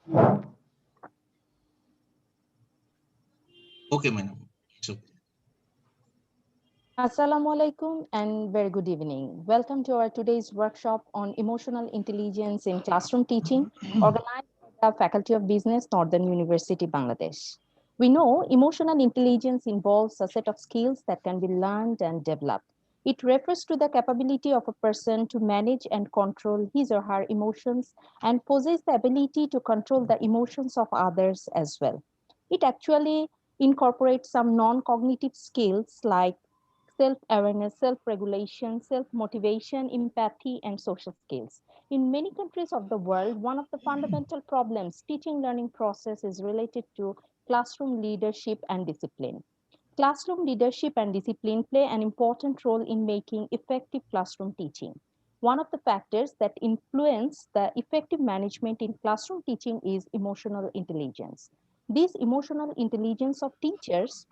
Okay, madam. So, Assalamu alaikum and very good evening. Welcome to our today's workshop on emotional intelligence in classroom teaching, organized by the Faculty of Business, Northern University, Bangladesh. We know emotional intelligence involves a set of skills that can be learned and developed. It refers to the capability of a person to manage and control his or her emotions and possess the ability to control the emotions of others as well. It actually incorporates some non-cognitive skills like self-awareness, self-regulation, self-motivation, empathy, and social skills. In many countries of the world, one of the fundamental problems teaching learning process is related to classroom leadership and discipline. Classroom leadership and discipline play an important role in making effective classroom teaching. One of the factors that influence the effective management in classroom teaching is emotional intelligence. This emotional intelligence of teachers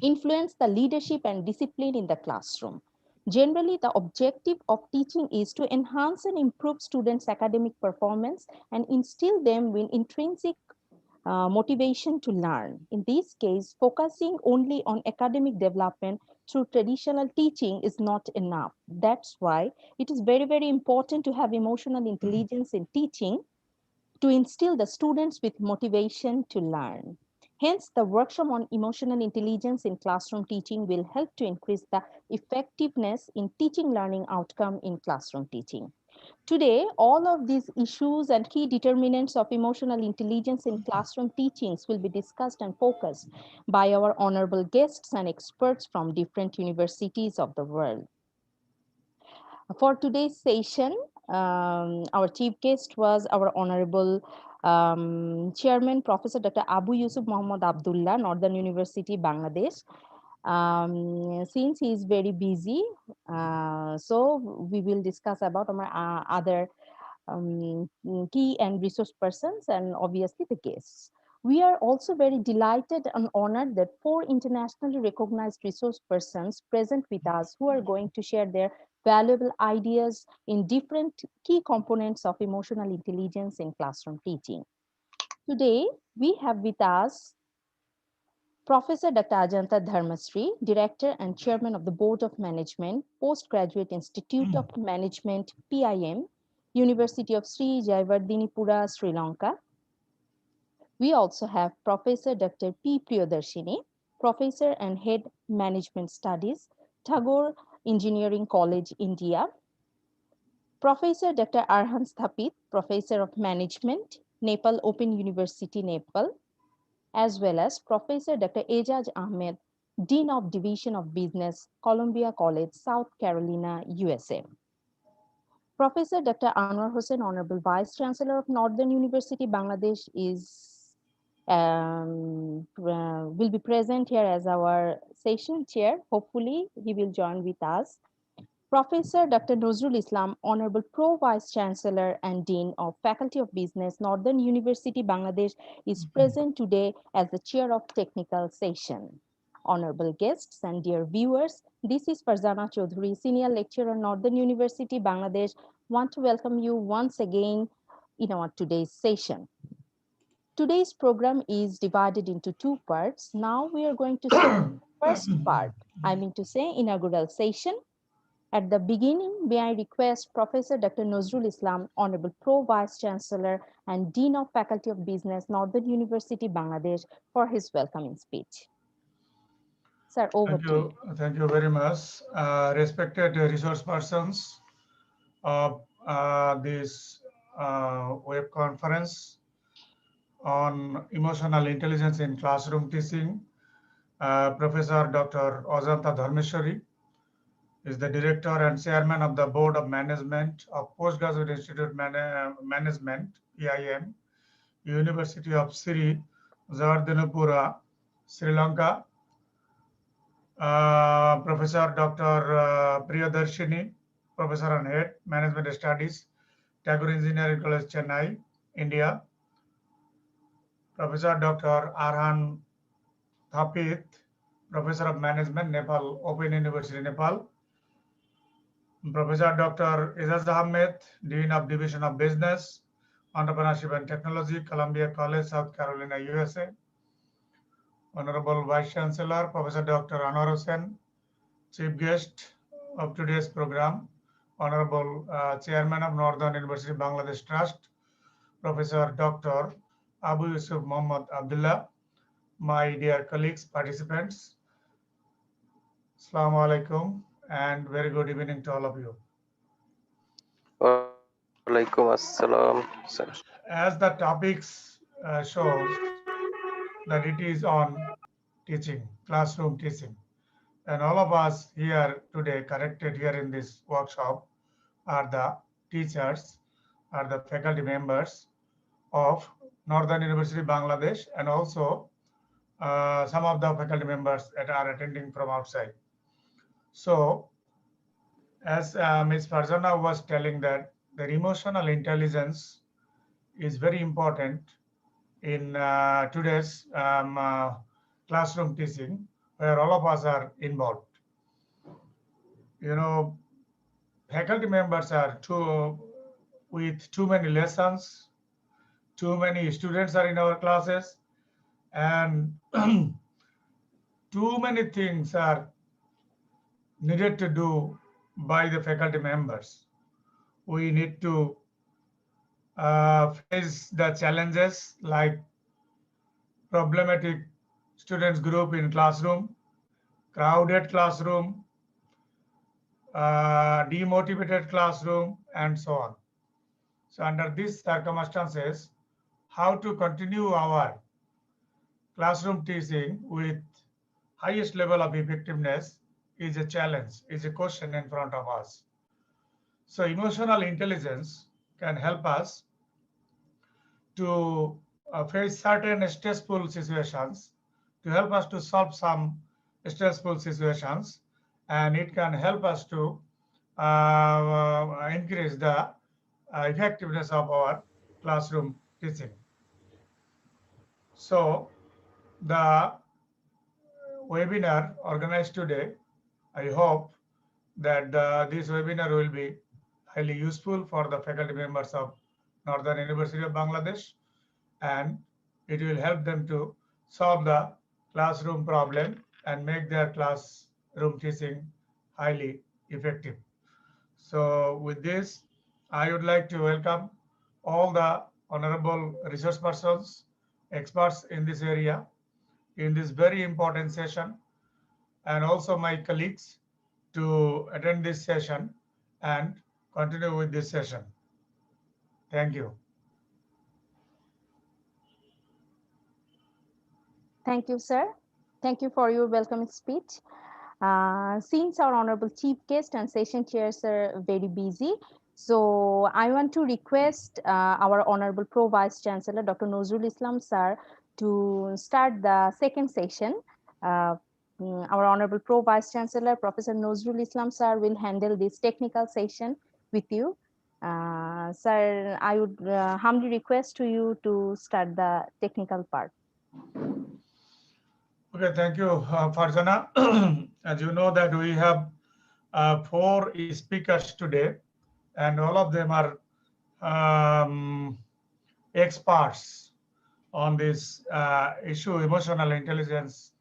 influence the leadership and discipline in the classroom. Generally, the objective of teaching is to enhance and improve students' academic performance and instill them with intrinsic motivation to learn. In this case, focusing only on academic development through traditional teaching is not enough. That's why it is very, very important to have emotional intelligence in teaching to instill the students with motivation to learn. Hence, the workshop on emotional intelligence in classroom teaching will help to increase the effectiveness in teaching learning outcome in classroom teaching. Today, all of these issues and key determinants of emotional intelligence in classroom teachings will be discussed and focused by our honorable guests and experts from different universities of the world. For today's session, our chief guest was our honorable chairman, Professor Dr. Abu Yusuf Muhammad Abdullah, Northern University, Bangladesh. Since he is very busy, so we will discuss about our other key and resource persons and obviously the guests. We are also very delighted and honored that 4 internationally recognized resource persons present with us who are going to share their valuable ideas in different key components of emotional intelligence in classroom teaching. Today, we have with us Professor Dr. Ajanta Dharmasiri, Director and Chairman of the Board of Management, Postgraduate Institute of Management, PIM, University of Sri Jayawardhanipura, Sri Lanka. We also have Professor Dr. P. Priyadarsini, Professor and Head Management Studies, Tagore Engineering College, India. Professor Dr. Arhan Sthapit, Professor of Management, Nepal Open University, Nepal, as well as Professor Dr. Ezaz Ahmed, Dean of Division of Business, Columbia College, South Carolina, USA. Professor Dr. Anwar Hossain, Honorable Vice Chancellor of Northern University, Bangladesh, will be present here as our session chair. Hopefully, he will join with us. Professor Dr. Nazrul Islam, Honorable Pro Vice Chancellor and Dean of Faculty of Business, Northern University, Bangladesh, is present today as the chair of technical session. Honorable guests and dear viewers, this is Farzana Chaudhuri, Senior Lecturer, Northern University, Bangladesh. Want to welcome you once again in our today's session. Today's program is divided into 2 parts. Now we are going to see first part, I mean to say inaugural session. At the beginning, may I request Professor Dr. Nazrul Islam, Honorable Pro Vice Chancellor and Dean of Faculty of Business, Northern University, Bangladesh, for his welcoming speech. Sir, over to you. Thank you very much. Respected resource persons of this web conference on emotional intelligence in classroom teaching, Professor Dr. Ajanta Dharmasiri is the Director and Chairman of the Board of Management of Postgraduate Institute Management, PIM, University of Sri Jayawardhanipura, Sri Lanka. Professor Dr. Priyadarsini, Professor and Head, Management Studies, Tagore Engineering College, Chennai, India. Professor Dr. Arhan, Sthapit, Professor of Management, Nepal Open University, Nepal. Professor Dr. Ezaz Ahmed, Dean of Division of Business, Entrepreneurship and Technology, Columbia College, South Carolina, USA. Honorable Vice Chancellor, Professor Dr. Anwar Hussain, Chief Guest of today's program, Honorable Chairman of Northern University Bangladesh Trust, Professor Dr. Abu Yusuf Muhammad Abdullah, my dear colleagues, participants, Assalamu alaikum and very good evening to all of you. Walaikum assalam, sir. As the topics shows that it is on teaching, classroom teaching. And all of us here today connected here in this workshop are the teachers, are the faculty members of Northern University Bangladesh, and also some of the faculty members that are attending from outside. So as Ms. Farzana was telling that the emotional intelligence is very important in today's classroom teaching, where all of us are involved. You know, faculty members are with too many lessons, too many students are in our classes, and too many things are needed to do by the faculty members. We need to face the challenges like problematic students group in classroom, crowded classroom, demotivated classroom, and so on. So under these circumstances, how to continue our classroom teaching with highest level of effectiveness is a challenge, is a question in front of us. So emotional intelligence can help us to face certain stressful situations, to help us to solve some stressful situations, and it can help us to increase the effectiveness of our classroom teaching. So the webinar organized today, I hope that this webinar will be highly useful for the faculty members of Northern University of Bangladesh, and it will help them to solve the classroom problem and make their classroom teaching highly effective. So with this, I would like to welcome all the honorable resource persons, experts in this area, in this very important session, and also my colleagues to attend this session and continue with this session. Thank you. Thank you, sir. Thank you for your welcome speech. Since our honorable chief guest and session chairs are very busy, so I want to request our honorable Pro Vice Chancellor, Dr. Nazrul Islam, sir, to start the second session. Our honorable Pro Vice Chancellor, Professor Nazrul Islam, sir, will handle this technical session with you. Sir, I would humbly request to you to start the technical part. Okay, thank you, Farzana. As you know that we have 4 speakers today, and all of them are experts on this issue, emotional intelligence,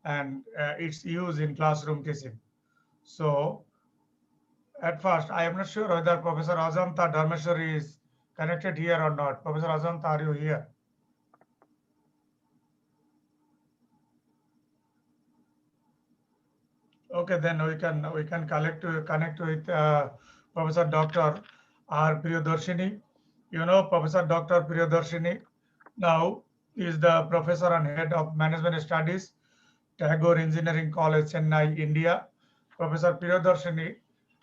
and its use in classroom teaching. So at first, I am not sure whether Professor Ajanta Dharmasiri is connected here or not. Professor Ajanta, are you here? Okay, then we can connect with Professor Dr. R. Priyadarsini. You know Professor Dr. Priyadarsini now is the Professor and Head of Management Studies, Tagore Engineering College, Chennai, India. Professor Priyadarsini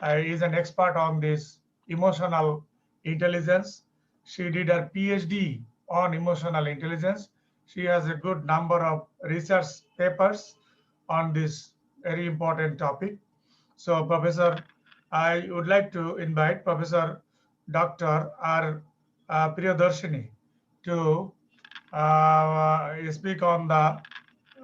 is an expert on this emotional intelligence. She did her PhD on emotional intelligence. She has a good number of research papers on this very important topic. So Professor, I would like to invite Professor Dr. R. Priyadarsini to speak on the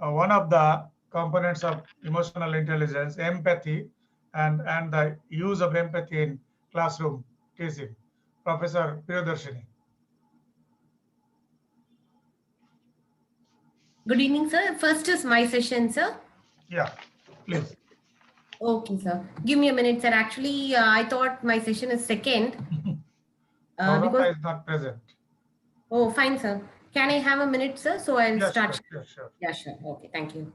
one of the components of emotional intelligence, empathy, and the use of empathy in classroom teaching. Professor Priyadarsini. Good evening, sir. First is my session, sir. Yeah, please. Okay, sir. Give me a minute, sir. Actually, I thought my session is second. Gauranga Because, is not present. oh, fine, sir. Can I have a minute, sir? So I'll Yeah, start. sure. Yeah, sure. Okay, thank you.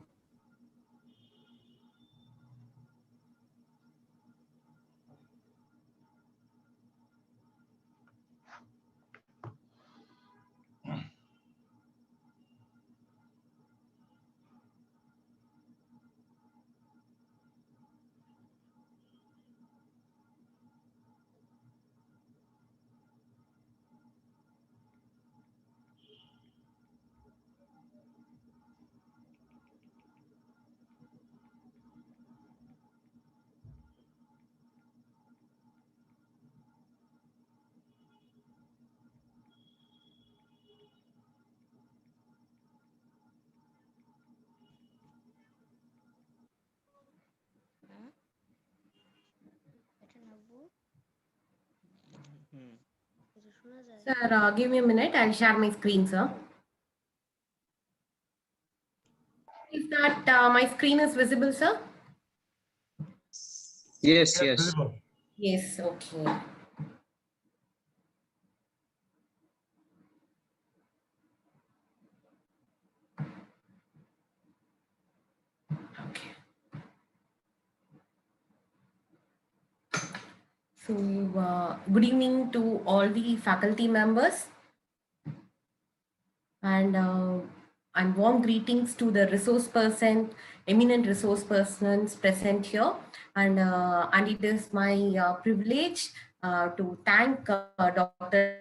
Sir, give me a minute. I'll share my screen, sir. Is that my screen is visible, sir? Yes, Yes, yes. visible. Yes, okay. Okay. So, good evening to all the faculty members and warm greetings to the eminent resource persons present here. And it is my privilege to thank Dr.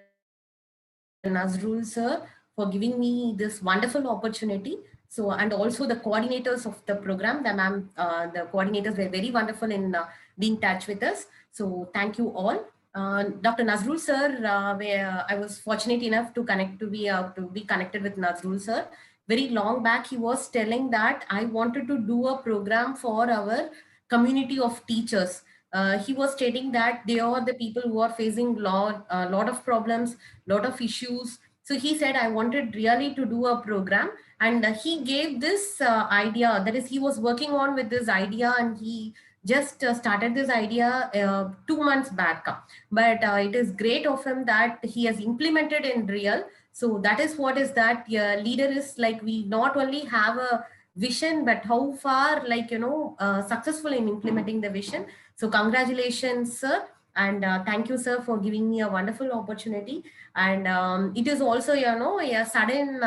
Nazrul sir for giving me this wonderful opportunity. So, and also the coordinators of the program, the coordinators were very wonderful in being in touch with us. So, thank you all. Dr. Nazrul sir, where I was fortunate enough to be connected with Nazrul sir. Very long back, he was telling that I wanted to do a program for our community of teachers. He was stating that they are the people who are facing lot of problems, lot of issues. So he said, I wanted really to do a program, and he gave this idea. That is, he was working on with this idea, and he just started this idea 2 months back. But it is great of him that he has implemented in real. So that is what is that leader is like. We not only have a vision, but how far, like, successful in implementing the vision. So congratulations, sir. And thank you, sir, for giving me a wonderful opportunity. And it is also, a sudden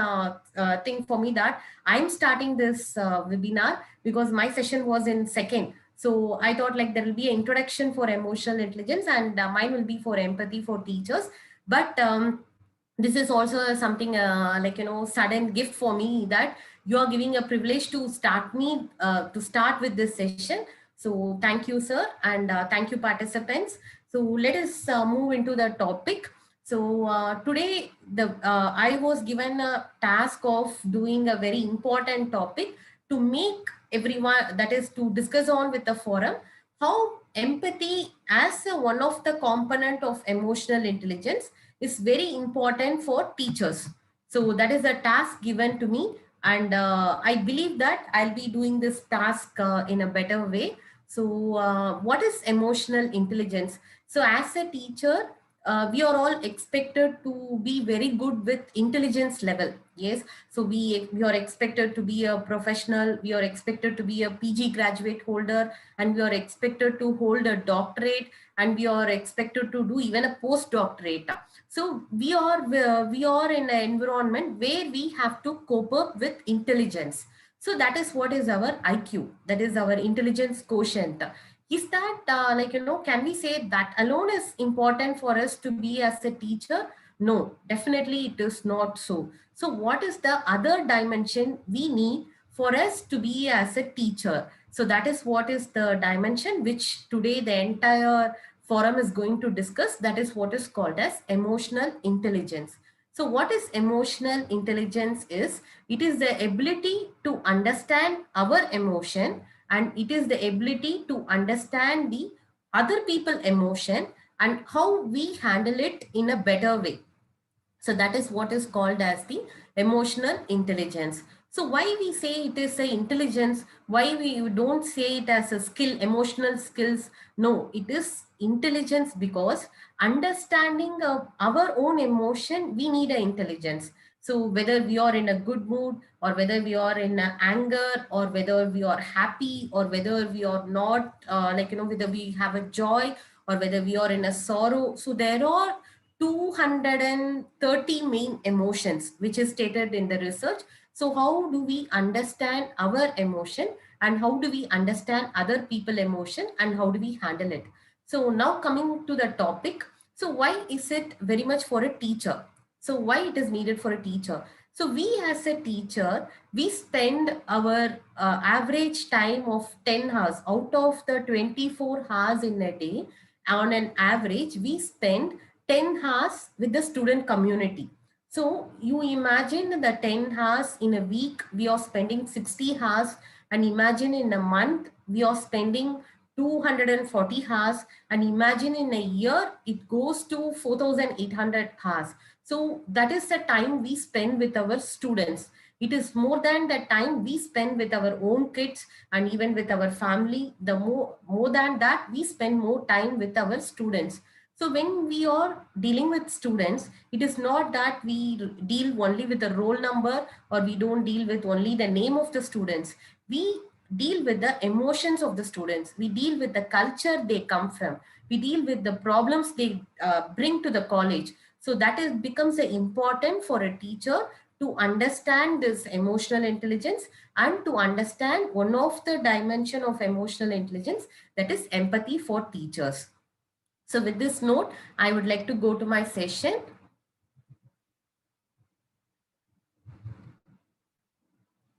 thing for me that I'm starting this webinar because my session was in second. So I thought like there will be an introduction for emotional intelligence, and mine will be for empathy for teachers. But this is also something sudden gift for me that you are giving a privilege to start with this session. So thank you, sir, and thank you, participants. So let us move into the topic. So today I was given a task of doing a very important topic to make everyone, that is to discuss on with the forum, how empathy as one of the component of emotional intelligence is very important for teachers. So that is a task given to me, and I believe that I'll be doing this task in a better way. So what is emotional intelligence? So as a teacher, we are all expected to be very good with intelligence level. Yes, so we are expected to be a professional, we are expected to be a PG graduate holder, and we are expected to hold a doctorate, and we are expected to do even a postdoctorate. So we are in an environment where we have to cope up with intelligence. So that is what is our IQ, that is our intelligence quotient. Is that can we say that alone is important for us to be as a teacher? No, definitely it is not so. So what is the other dimension we need for us to be as a teacher? So that is what is the dimension which today the entire forum is going to discuss. That is what is called as emotional intelligence. So what is emotional intelligence is, it is the ability to understand our emotion, and it is the ability to understand the other people emotion and how we handle it in a better way. So that is what is called as the emotional intelligence. So why we say it is a intelligence? Why we don't say it as a skill, emotional skills? No, it is intelligence because understanding our own emotion, we need an intelligence. So whether we are in a good mood or whether we are in anger or whether we are happy or whether we are not, whether we have a joy or whether we are in a sorrow. So there are 230 main emotions, which is stated in the research. So how do we understand our emotion and how do we understand other people emotion and how do we handle it? So now coming to the topic. So why is it very much for a teacher? So why it is needed for a teacher? So we as a teacher, we spend our average time of 10 hours out of the 24 hours in a day. On an average, we spend 10 hours with the student community. So you imagine the 10 hours in a week, we are spending 60 hours, and imagine in a month, we are spending 240 hours, and imagine in a year, it goes to 4,800 hours. So that is the time we spend with our students. It is more than the time we spend with our own kids and even with our family. The more than that, we spend more time with our students. So when we are dealing with students, it is not that we deal only with the roll number or we don't deal with only the name of the students. We deal with the emotions of the students. We deal with the culture they come from. We deal with the problems they bring to the college. So that is becomes important for a teacher to understand this emotional intelligence and to understand one of the dimension of emotional intelligence, that is empathy for teachers. So with this note, I would like to go to my session.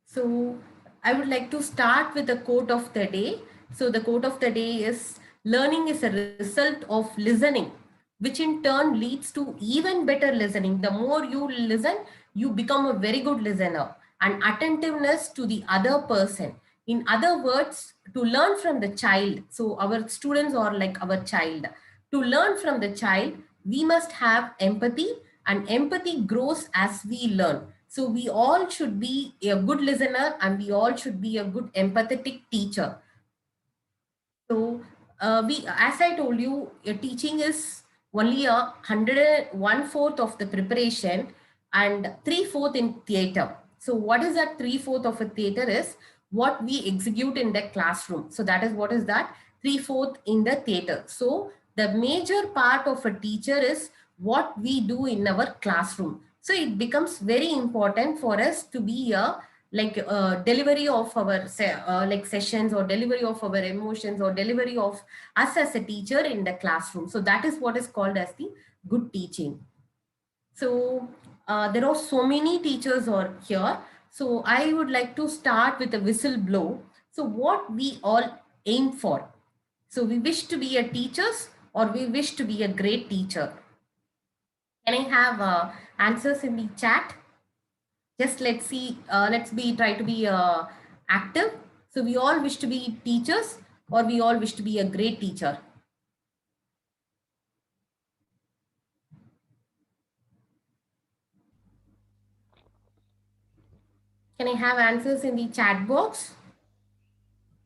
So I would like to start with the quote of the day. So the quote of the day is, learning is a result of listening, which in turn leads to even better listening. The more you listen, you become a very good listener, and attentiveness to the other person. In other words, to learn from the child. So our students are like our child. To learn from the child, we must have empathy, and empathy grows as we learn. So we all should be a good listener and we all should be a good empathetic teacher. So as I told you, teaching is only 1/4 of the preparation and 3/4 in theater. So what is that 3/4 of a theater is what we execute in the classroom. So that is what is that 3/4 in the theater. So the major part of a teacher is what we do in our classroom. So it becomes very important for us to be a delivery of our sessions or delivery of our emotions or delivery of us as a teacher in the classroom. So that is what is called as the good teaching. So there are so many teachers are here. So I would like to start with a whistle blow. So what we all aim for. So we wish to be a teachers or we wish to be a great teacher. Can I have answers in the chat? Just let's see, try to be active. So we all wish to be teachers or we all wish to be a great teacher. Can I have answers in the chat box?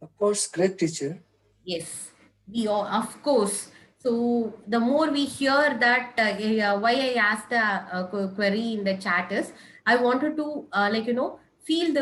Of course, great teacher. Yes, we are, of course. So the more we hear that, why I asked the query in the chat is, I wanted to feel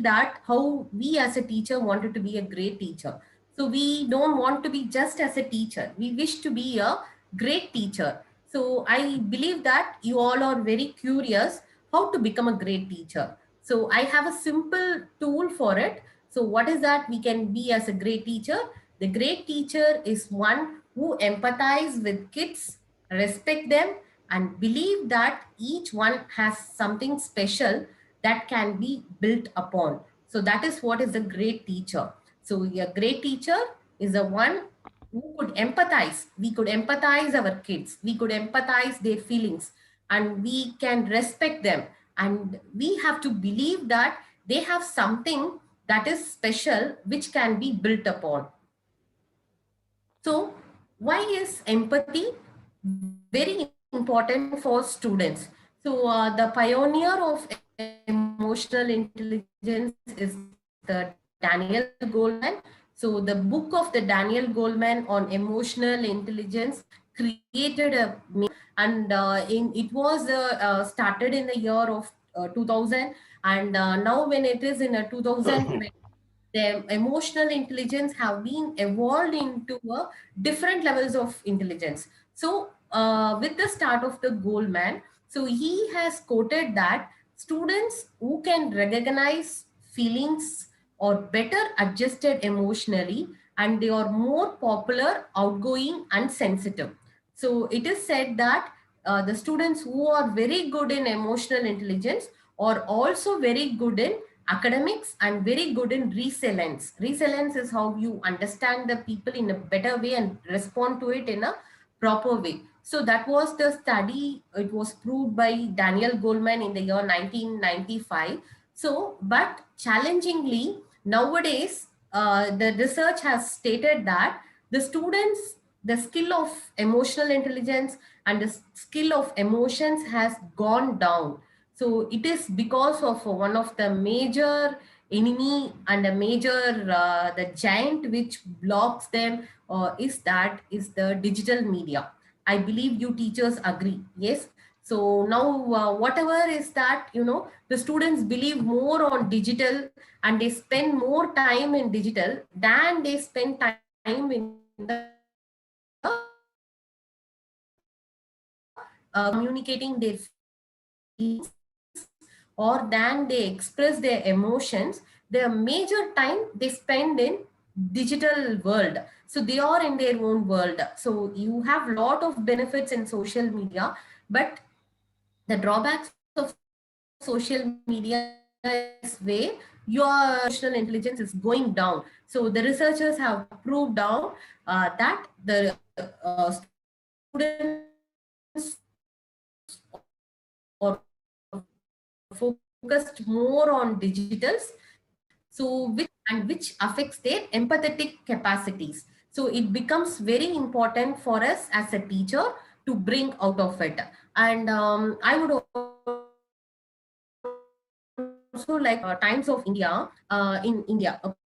that how we as a teacher wanted to be a great teacher. So we don't want to be just as a teacher. We wish to be a great teacher. So I believe that you all are very curious how to become a great teacher. So I have a simple tool for it. So what is that we can be as a great teacher? The great teacher is one who empathizes with kids, respect them, and believe that each one has something special that can be built upon. So that is what is a great teacher. So a great teacher is the one who could empathize. We could empathize our kids. We could empathize their feelings and we can respect them. And we have to believe that they have something that is special which can be built upon. So why is empathy very important for students? So the pioneer of empathy emotional intelligence is the Daniel Goleman. So the book of the Daniel Goleman on emotional intelligence created a, and it was started in the year of 2000, and now when it is in a 2020, the emotional intelligence have been evolved into different levels of intelligence. So with the start of the Goldman, so he has quoted that students who can recognize feelings are better adjusted emotionally, and they are more popular, outgoing and sensitive. So it is said that the students who are very good in emotional intelligence are also very good in academics and very good in resilience. Resilience is how you understand the people in a better way and respond to it in a proper way. So that was the study. It was proved by Daniel Goleman in the year 1995. So, but challengingly, nowadays, the research has stated that the students, the skill of emotional intelligence and the skill of emotions has gone down. So it is because of one of the major enemy and a major the giant which blocks them is the digital media. I believe you teachers agree. Yes. So now whatever is that, the students believe more on digital, and they spend more time in digital than they spend time in the communicating their feelings, or than they express their emotions. The major time they spend in digital world, so they are in their own world. So you have lot of benefits in social media, but the drawbacks of social media is where your emotional intelligence is going down. So the researchers have proved down that the students are focused more on digitals, so which affects their empathetic capacities. So it becomes very important for us as a teacher to bring out of it. And I would also like Times of India in India. Okay,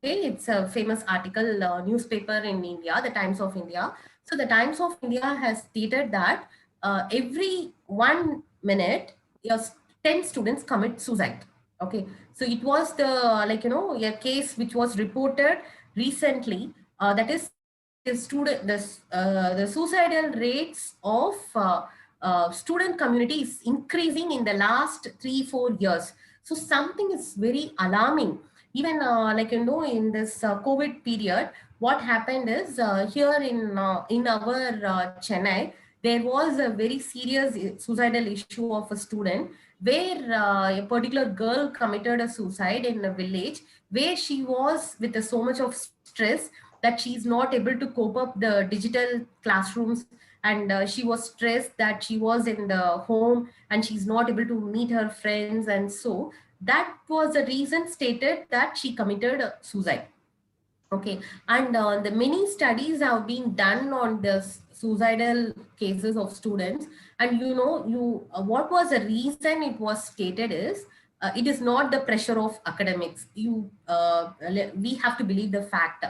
it's a famous article, newspaper in India, the Times of India. So the Times of India has stated that every 1 minute, yes, 10 students commit suicide. Okay, so it was the a case which was reported recently. That is the suicidal rates of student community is increasing in the last 3-4 years. So something is very alarming. Even in this COVID period, what happened is here in our Chennai, there was a very serious suicidal issue of a student, where a particular girl committed a suicide in a village, where she was with so much of stress that she's not able to cope up the digital classrooms, and she was stressed that she was in the home and she's not able to meet her friends, and so that was the reason stated that she committed suicide. Okay, and the many studies have been done on the suicidal cases of students, and what was the reason it was stated is it is not the pressure of academics. We have to believe the fact.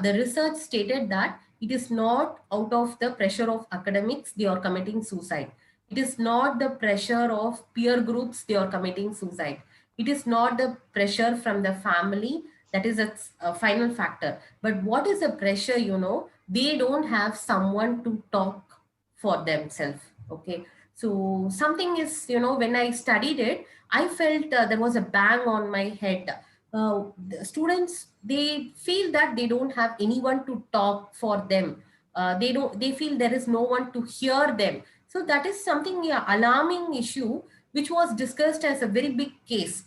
The research stated that it is not out of the pressure of academics they are committing suicide. It is not the pressure of peer groups they are committing suicide. It is not the pressure from the family. That is a final factor. But what is the pressure? They don't have someone to talk for themselves. Okay, so something is, when I studied it, I felt there was a bang on my head. The students, they feel that they don't have anyone to talk for them. They feel there is no one to hear them. So that is something, yeah, alarming issue, which was discussed as a very big case.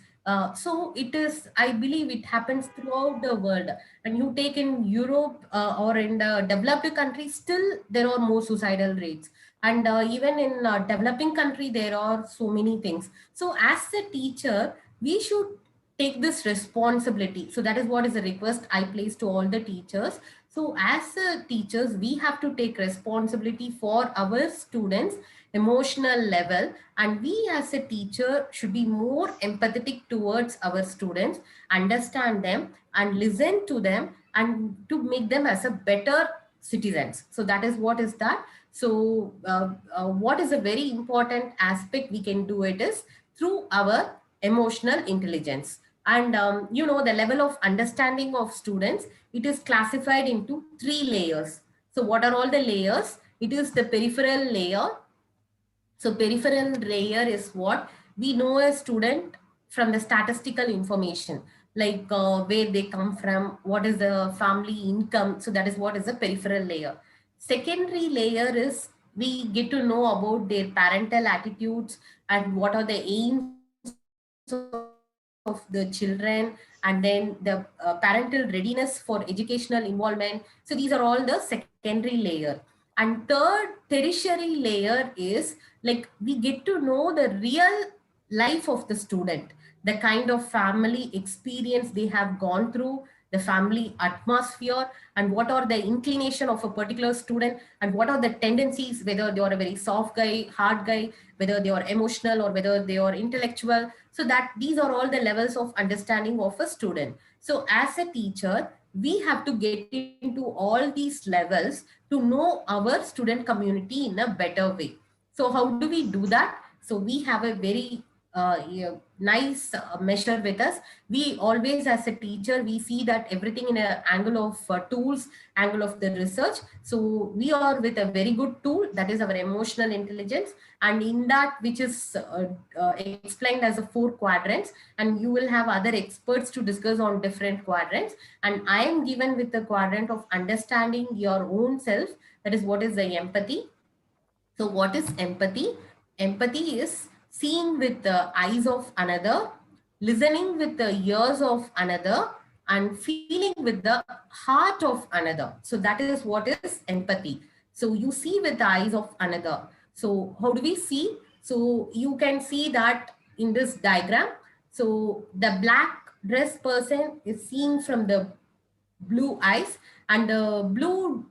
So it is, I believe it happens throughout the world. And you take in Europe or in the developed countries, still there are more suicidal rates. And even in developing country, there are so many things. So as a teacher, we should take this responsibility. So that is what is a request I place to all the teachers. So as teachers, we have to take responsibility for our students, emotional level, and we as a teacher should be more empathetic towards our students, understand them and listen to them, and to make them as a better citizens. So that is what is that. So what is a very important aspect we can do it is through our emotional intelligence. And you know, the level of understanding of students, it is classified into 3 layers. So what are all the layers? It is the peripheral layer. So peripheral layer is what we know a student from the statistical information, like where they come from, what is the family income. So that is what is the peripheral layer. Secondary layer is we get to know about their parental attitudes and what are the aims of the children, and then the parental readiness for educational involvement. So these are all the secondary layer. And third, tertiary layer is like we get to know the real life of the student, the kind of family experience they have gone through, the family atmosphere, and what are the inclination of a particular student, and what are the tendencies, whether they are a very soft guy, hard guy, whether they are emotional or whether they are intellectual. So that these are all the levels of understanding of a student. So as a teacher, we have to get into all these levels to know our student community in a better way. So how do we do that? So we have a very yeah, nice measure with us. We always, as a teacher, we see that everything in an angle of tools, angle of the research. So we are with a very good tool, that is our emotional intelligence. And in that, which is explained as a 4 quadrants, and you will have other experts to discuss on different quadrants. And I am given with the quadrant of understanding your own self. That is what is the empathy. So what is empathy? Empathy is seeing with the eyes of another, listening with the ears of another, and feeling with the heart of another. So that is what is empathy. So you see with the eyes of another. So how do we see? So you can see that in this diagram. So the black dressed person is seeing from the blue eyes, and the blue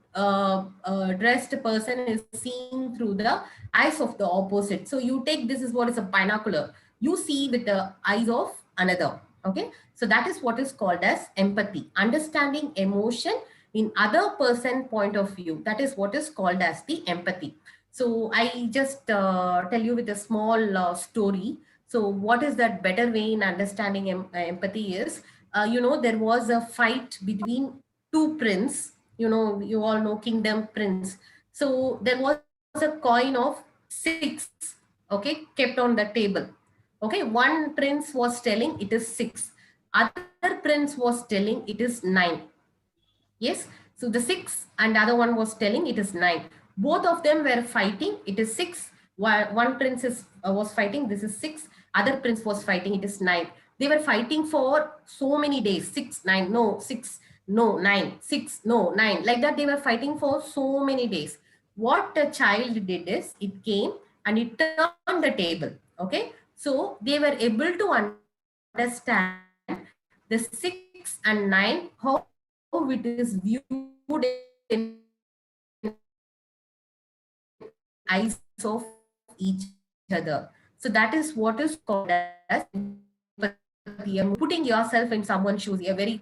dressed person is seeing through the eyes of the opposite. So you take, this is what is a binocular, you see with the eyes of another. Okay, so that is what is called as empathy, understanding emotion in other person point of view. That is what is called as the empathy. So I just tell you with a small story. So what is that better way in understanding empathy is, you know, there was a fight between 2 prince. You know, you all know Kingdom Prince. So there was a coin of 6, okay, kept on the table. Okay, one prince was telling it is 6. Other prince was telling it is 9. Yes, so the 6 and other one was telling it is 9. Both of them were fighting, it is 6. While one prince was fighting, this is 6. Other prince was fighting, it is 9. They were fighting for so many days. 6, 9, no, 6, no, 9, 6, no, 9. Like that, they were fighting for so many days. What the child did is, it came and it turned the table. Okay, so they were able to understand the 6 and 9, how it is viewed in eyes of each other. So that is what is called as empathy. Putting yourself in someone's shoes, a very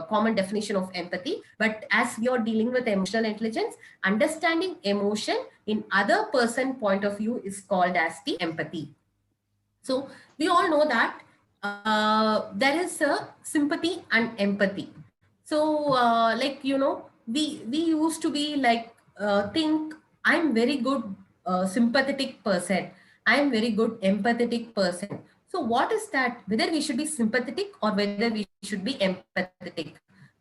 common definition of empathy. But as you're dealing with emotional intelligence, understanding emotion in other person point of view is called as the empathy. So we all know that there is a sympathy and empathy. So like, you know, we used to be like, think I'm very good sympathetic person, I'm very good empathetic person. So what is that, whether we should be sympathetic or whether we should be empathetic?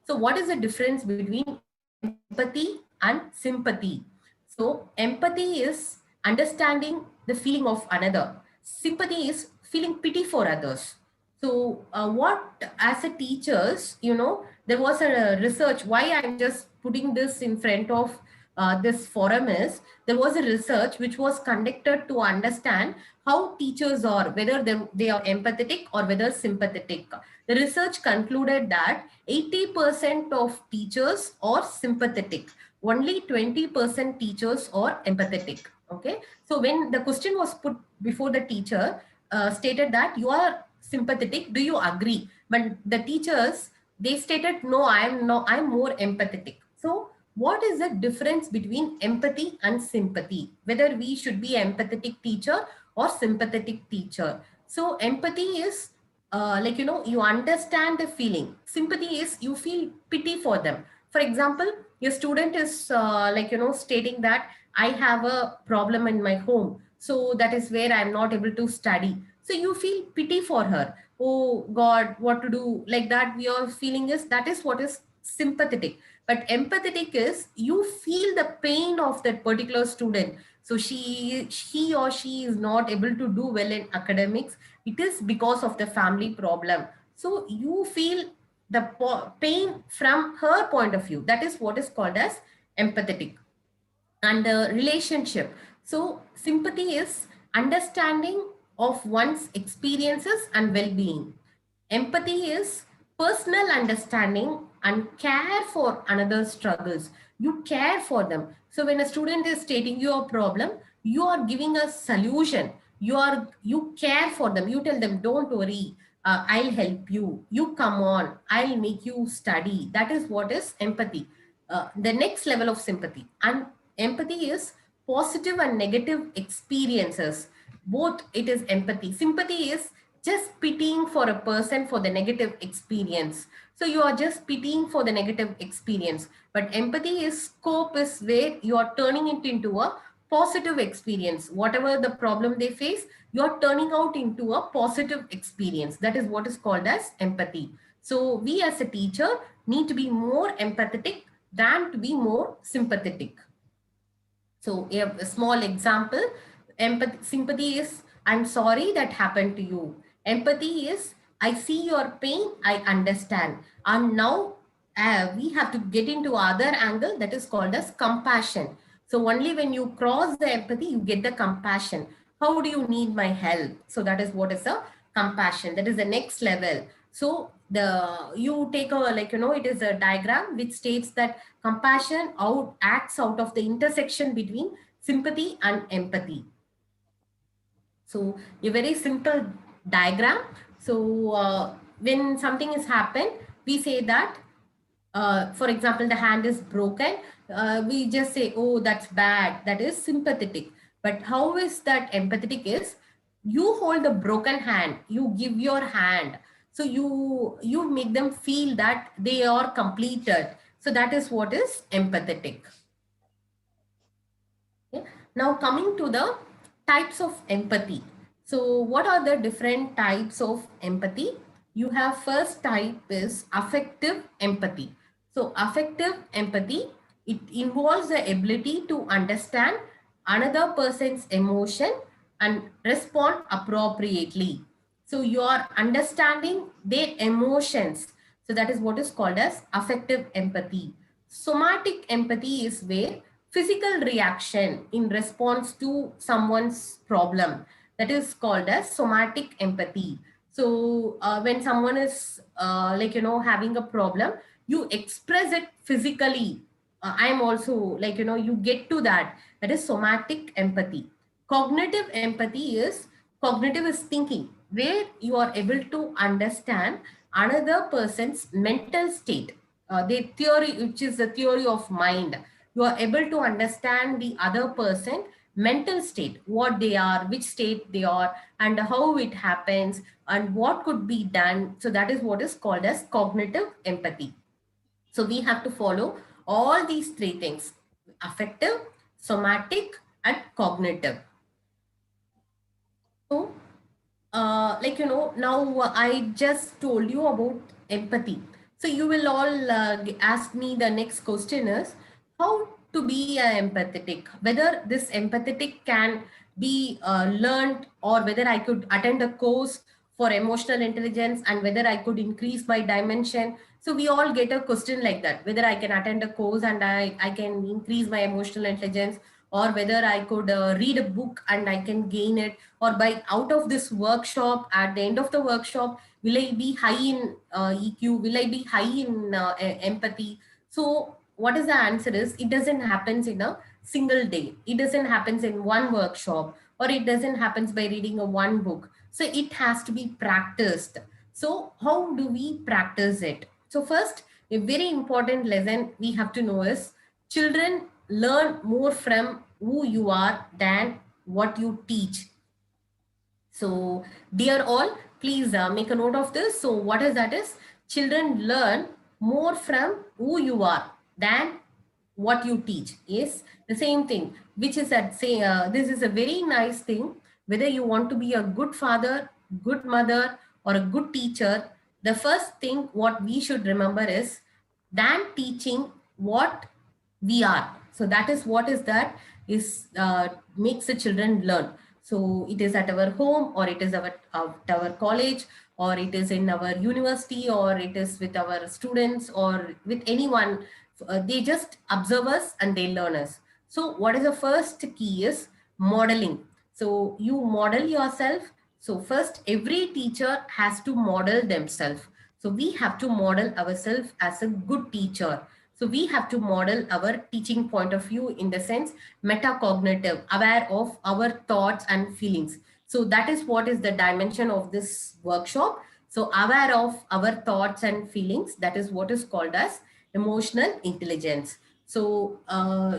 So what is the difference between empathy and sympathy? So empathy is understanding the feeling of another. Sympathy is feeling pity for others. So what, as a teachers, you know, there was a research, why I'm just putting this in front of this forum is, there was a research which was conducted to understand how teachers are, whether they are empathetic or whether sympathetic. The research concluded that 80% of teachers are sympathetic, only 20% teachers are empathetic. Okay, so when the question was put before the teacher, stated that you are sympathetic, do you agree? But the teachers, they stated no, I'm more empathetic. So what is the difference between empathy and sympathy? Whether we should be empathetic teacher or sympathetic teacher. So empathy is like, you understand the feeling. Sympathy is you feel pity for them. For example, your student is like, stating that I have a problem in my home, so that is where I'm not able to study. So you feel pity for her. Oh God, what to do? Like that, your feeling is, that is what is sympathetic. But empathetic is you feel the pain of that particular student. So he or she is not able to do well in academics. It is because of the family problem. So you feel the pain from her point of view. That is what is called as empathetic. And the relationship. So sympathy is understanding of one's experiences and well-being. Empathy is personal understanding and care for another's struggles. You care for them. So when a student is stating your problem, you are giving a solution. You care for them. You tell them, don't worry, I'll help you. You come on, I'll make you study. That is what is empathy. The next level of sympathy. And empathy is positive and negative experiences. Both it is empathy. Sympathy is just pitying for a person for the negative experience. So you are just pitying for the negative experience. But empathy is scope is where you are turning it into a positive experience. Whatever the problem they face, you are turning out into a positive experience. That is what is called as empathy. So we as a teacher need to be more empathetic than to be more sympathetic. So a small example, empathy, sympathy is, I'm sorry that happened to you. Empathy is, I see your pain, I understand. And now we have to get into other angle, that is called as compassion. So only when you cross the empathy, you get the compassion. How do you need my help? So that is what is a compassion. That is the next level. So you take a, like, it is a diagram which states that compassion acts out of the intersection between sympathy and empathy. So a very simple diagram. So when something has happened, we say that, for example, the hand is broken. We just say, oh, that's bad. That is sympathetic. But how is that empathetic is, you hold the broken hand, you give your hand. So you make them feel that they are completed. So that is what is empathetic. Okay. Now coming to the types of empathy. So what are the different types of empathy? You have first type is affective empathy. So affective empathy, it involves the ability to understand another person's emotion and respond appropriately. So you are understanding their emotions. So that is what is called as affective empathy. Somatic empathy is where physical reaction in response to someone's problem. That is called as somatic empathy. So when someone is like, having a problem, you express it physically. I am also like, you get to that. That is somatic empathy. Cognitive empathy is, cognitive is thinking, where you are able to understand another person's mental state. The theory, which is the theory of mind. You are able to understand the other person mental state, what they are, which state they are, and how it happens, and what could be done. So that is what is called as cognitive empathy. So we have to follow all these three things: affective, somatic, and cognitive. So like, now I just told you about empathy. So you will all ask me, the next question is how to be empathetic, whether this empathetic can be learned, or whether I could attend a course for emotional intelligence, and whether I could increase my dimension. So we all get a question like that, whether I can attend a course and I can increase my emotional intelligence, or whether I could read a book and I can gain it, or by out of this workshop, at the end of the workshop, will I be high in EQ? Will I be high in empathy? So what is the answer is, it doesn't happen in a single day. It doesn't happen in one workshop, or it doesn't happen by reading a one book. So it has to be practiced. So how do we practice it? So first, a very important lesson we have to know is children learn more from who you are than what you teach. So dear all, please make a note of this. So what is that is, children learn more from who you are than what you teach. Yes, the same thing, which is that say, this is a very nice thing. Whether you want to be a good father, good mother, or a good teacher, the first thing what we should remember is than teaching what we are. So that is what is that is makes the children learn. So it is at our home, or it is at our college, or it is in our university, or it is with our students, or with anyone. They just observe us and they learn us. So what is the first key is modeling. So you model yourself. So first, every teacher has to model themselves. So we have to model ourselves as a good teacher. So we have to model our teaching point of view in the sense metacognitive, aware of our thoughts and feelings. So that is what is the dimension of this workshop. So aware of our thoughts and feelings, that is what is called as emotional intelligence. So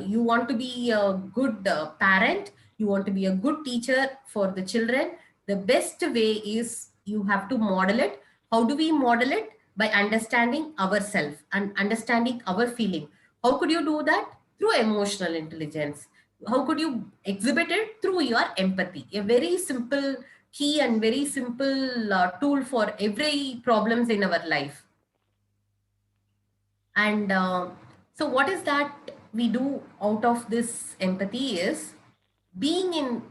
you want to be a good parent, you want to be a good teacher for the children. The best way is you have to model it. How do we model it? By understanding ourselves and understanding our feeling. How could you do that? Through emotional intelligence. How could you exhibit it? Through your empathy. A very simple key and very simple tool for every problems in our life. And so what is that we do out of this empathy is being in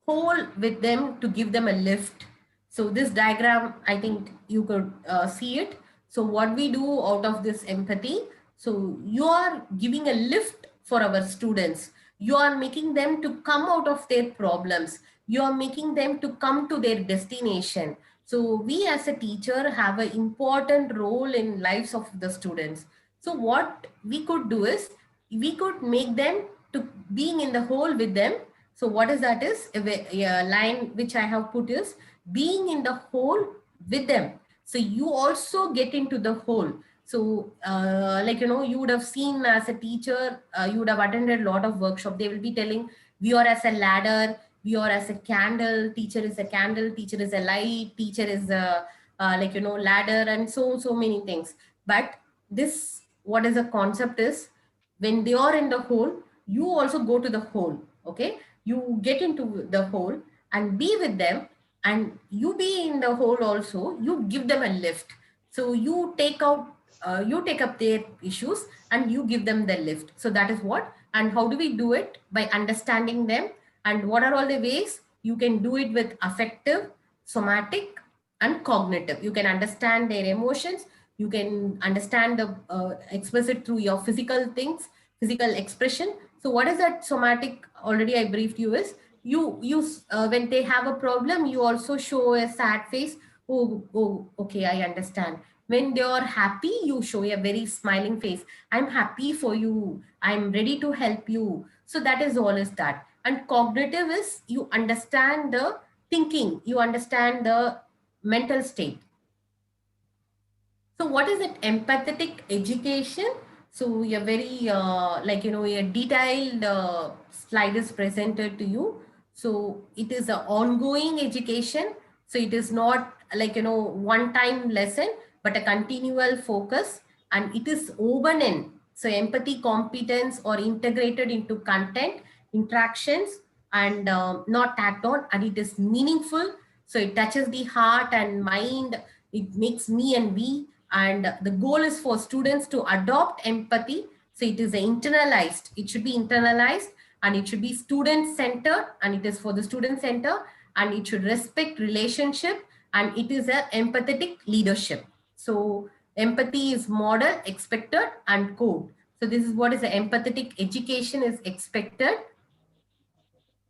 whole with them to give them a lift. So this diagram, I think you could see it. So what we do out of this empathy, so you are giving a lift for our students. You are making them to come out of their problems. You are making them to come to their destination. So we as a teacher have an important role in lives of the students. So what we could do is we could make them to being in the whole with them. So what is that is a line which I have put is being in the whole with them. So you also get into the whole. So like, you know, you would have seen as a teacher, you would have attended a lot of workshops. They will be telling we are as a ladder, we are as a candle, teacher is a candle, teacher is a light, teacher is a like, you know, ladder, and so many things. But this, what is the concept is, when they are in the hole, you also go to the hole. Okay, you get into the hole and be with them, and you be in the hole also, you give them a lift. So you take out you take up their issues and you give them the lift. So that is what. And how do we do it? By understanding them. And what are all the ways? You can do it with affective, somatic, and cognitive. You can understand their emotions. You can understand the express it through your physical things, physical expression. So what is that somatic? Already I briefed you is you when they have a problem, you also show a sad face. Oh, okay, I understand. When they are happy, you show a very smiling face. I'm happy for you. I'm ready to help you. So that is all is that. And cognitive is you understand the thinking, you understand the mental state. So what is it? Empathetic education. So a very like, you know, a detailed slide is presented to you. So it is an ongoing education. So it is not like, you know, one-time lesson, but a continual focus, and it is woven in. So empathy competence or integrated into content, interactions, and not tacked on, and it is meaningful. So it touches the heart and mind. It makes me and we. And the goal is for students to adopt empathy. So it is internalized. It should be internalized, and it should be student centered, and it is for the student center, and it should respect relationship, and it is a empathetic leadership. So empathy is model, expected, and code. So this is what is the empathetic education is expected.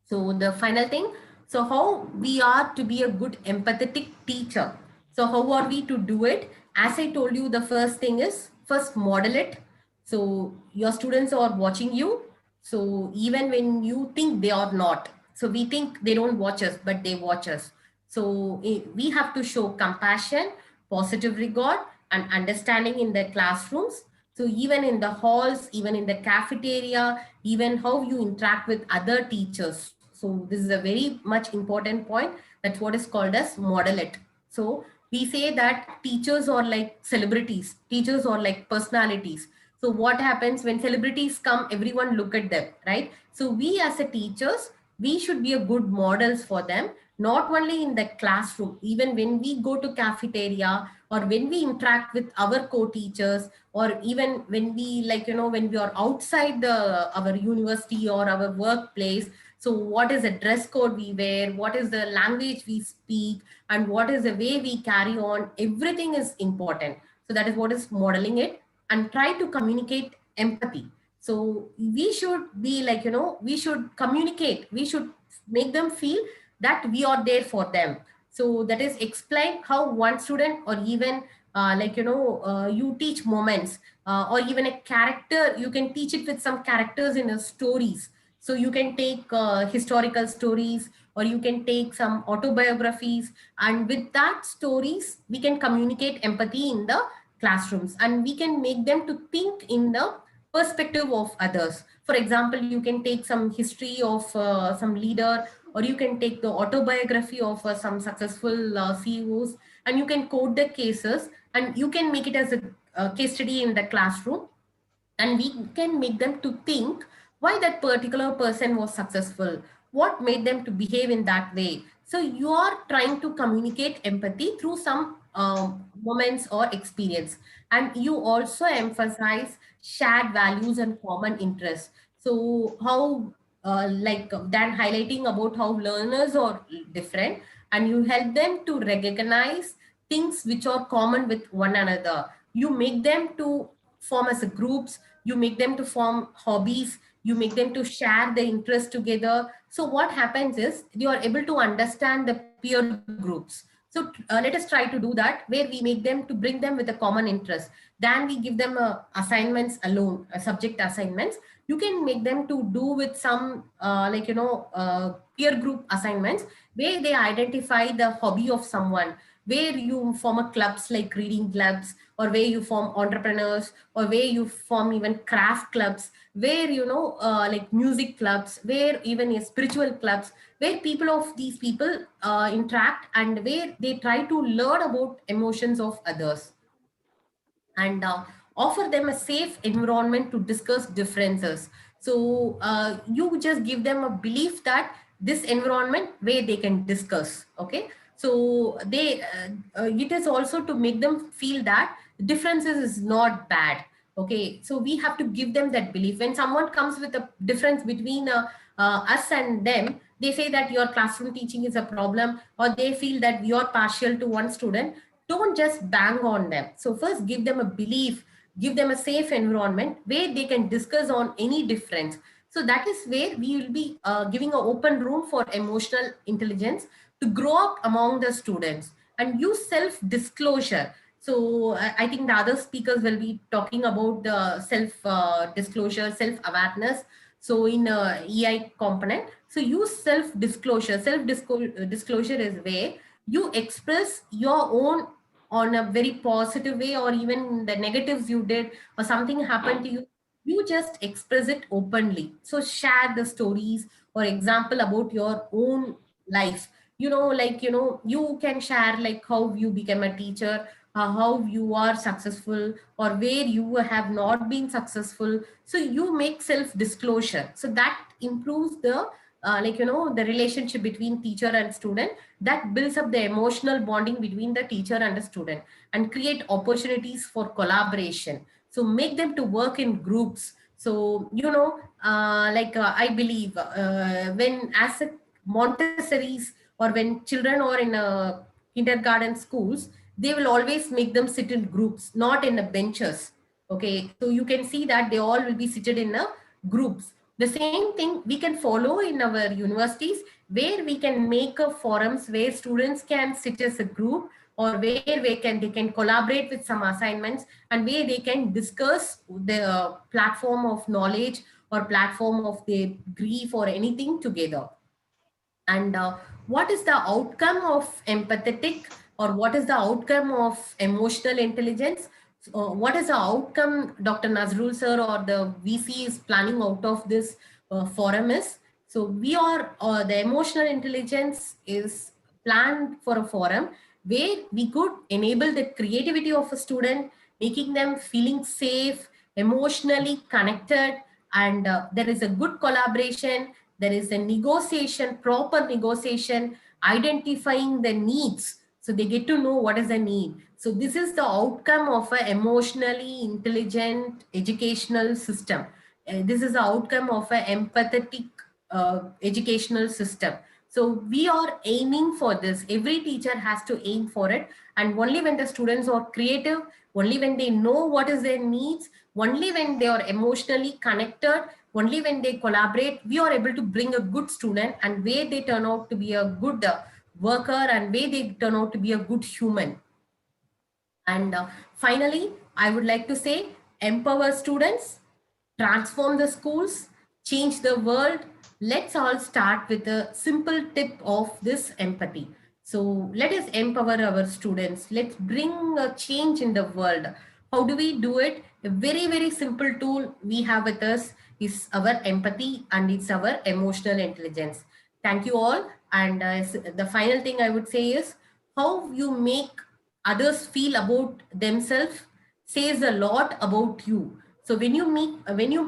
So the final thing, so how we are to be a good empathetic teacher. So how are we to do it? As I told you, the first thing is first model it. So your students are watching you. So even when you think they are not, so we think they don't watch us, but they watch us. So we have to show compassion, positive regard, and understanding in the classrooms. So even in the halls, even in the cafeteria, even how you interact with other teachers. So this is a very much important point. That's what is called as model it. So we say that teachers are like celebrities, teachers are like personalities. So what happens when celebrities come, everyone look at them, right? So we as a teachers, we should be a good models for them, not only in the classroom, even when we go to cafeteria or when we interact with our co-teachers, or even when we when we are outside our university or our workplace. So what is the dress code we wear, what is the language we speak, and what is the way we carry on, everything is important. So that is what is modeling it. And try to communicate empathy. So we should be we should communicate, we should make them feel that we are there for them. So that is explain how one student, or even you teach moments, or even a character, you can teach it with some characters in the stories. So you can take historical stories, or you can take some autobiographies, and with that stories we can communicate empathy in the classrooms, and we can make them to think in the perspective of others. For example, you can take some history of some leader, or you can take the autobiography of some successful CEOs, and you can quote the cases, and you can make it as a case study in the classroom, and we can make them to think why that particular person was successful, what made them to behave in that way. So you are trying to communicate empathy through some moments or experience, and you also emphasize shared values and common interests. So how Dan highlighting about how learners are different, and you help them to recognize things which are common with one another. You make them to form as a groups, you make them to form hobbies, you make them to share the interest together. So what happens is you are able to understand the peer groups. So let us try to do that, where we make them to bring them with a common interest. Then we give them assignments alone, subject assignments. You can make them to do with some peer group assignments, where they identify the hobby of someone, where you form a clubs like reading clubs, or where you form entrepreneurs, or where you form even craft clubs, where like music clubs, where even spiritual clubs, where people of these people interact, and where they try to learn about emotions of others, and offer them a safe environment to discuss differences. So you just give them a belief that this environment where they can discuss. Okay, so they it is also to make them feel that differences is not bad. Okay, so we have to give them that belief. When someone comes with a difference between us and them, they say that your classroom teaching is a problem, or they feel that we are partial to one student. Don't just bang on them. So first give them a belief, give them a safe environment where they can discuss on any difference. So that is where we will be giving an open room for emotional intelligence to grow up among the students, and use self disclosure. So I think the other speakers will be talking about the self disclosure, self awareness. So in EI component, so use self disclosure. Self disclosure is where you express your own on a very positive way, or even the negatives you did, or something happened to you, you just express it openly. So share the stories or example about your own life. You can share like how you became a teacher, how you are successful, or where you have not been successful. So you make self disclosure, so that improves the the relationship between teacher and student. That builds up the emotional bonding between the teacher and the student, and create opportunities for collaboration. So make them to work in groups. So I believe when as a Montessori's, or when children are in kindergarten schools, they will always make them sit in groups, not in the benches. Okay, so you can see that they all will be seated in groups. The same thing we can follow in our universities, where we can make a forums where students can sit as a group, or where they can collaborate with some assignments, and where they can discuss the platform of knowledge, or platform of their grief or anything together. And what is the outcome of empathetic, or what is the outcome of emotional intelligence? What is the outcome Dr. Nazrul sir or the VC is planning out of this forum is? So we are, the emotional intelligence is planned for a forum where we could enable the creativity of a student, making them feeling safe, emotionally connected, and there is a good collaboration, there is a negotiation, proper negotiation, identifying the needs. So they get to know what is the need. So this is the outcome of an emotionally intelligent educational system. This is the outcome of an empathetic educational system. So we are aiming for this. Every teacher has to aim for it. And only when the students are creative, only when they know what is their needs, only when they are emotionally connected, only when they collaborate, we are able to bring a good student, and where they turn out to be a good worker, and where they turn out to be a good human. And finally, I would like to say, empower students, transform the schools, change the world. Let's all start with a simple tip of this empathy. So let us empower our students. Let's bring a change in the world. How do we do it? A very, very simple tool we have with us is our empathy, and it's our emotional intelligence. Thank you all. And the final thing I would say is, how you make others feel about themselves says a lot about you. So when you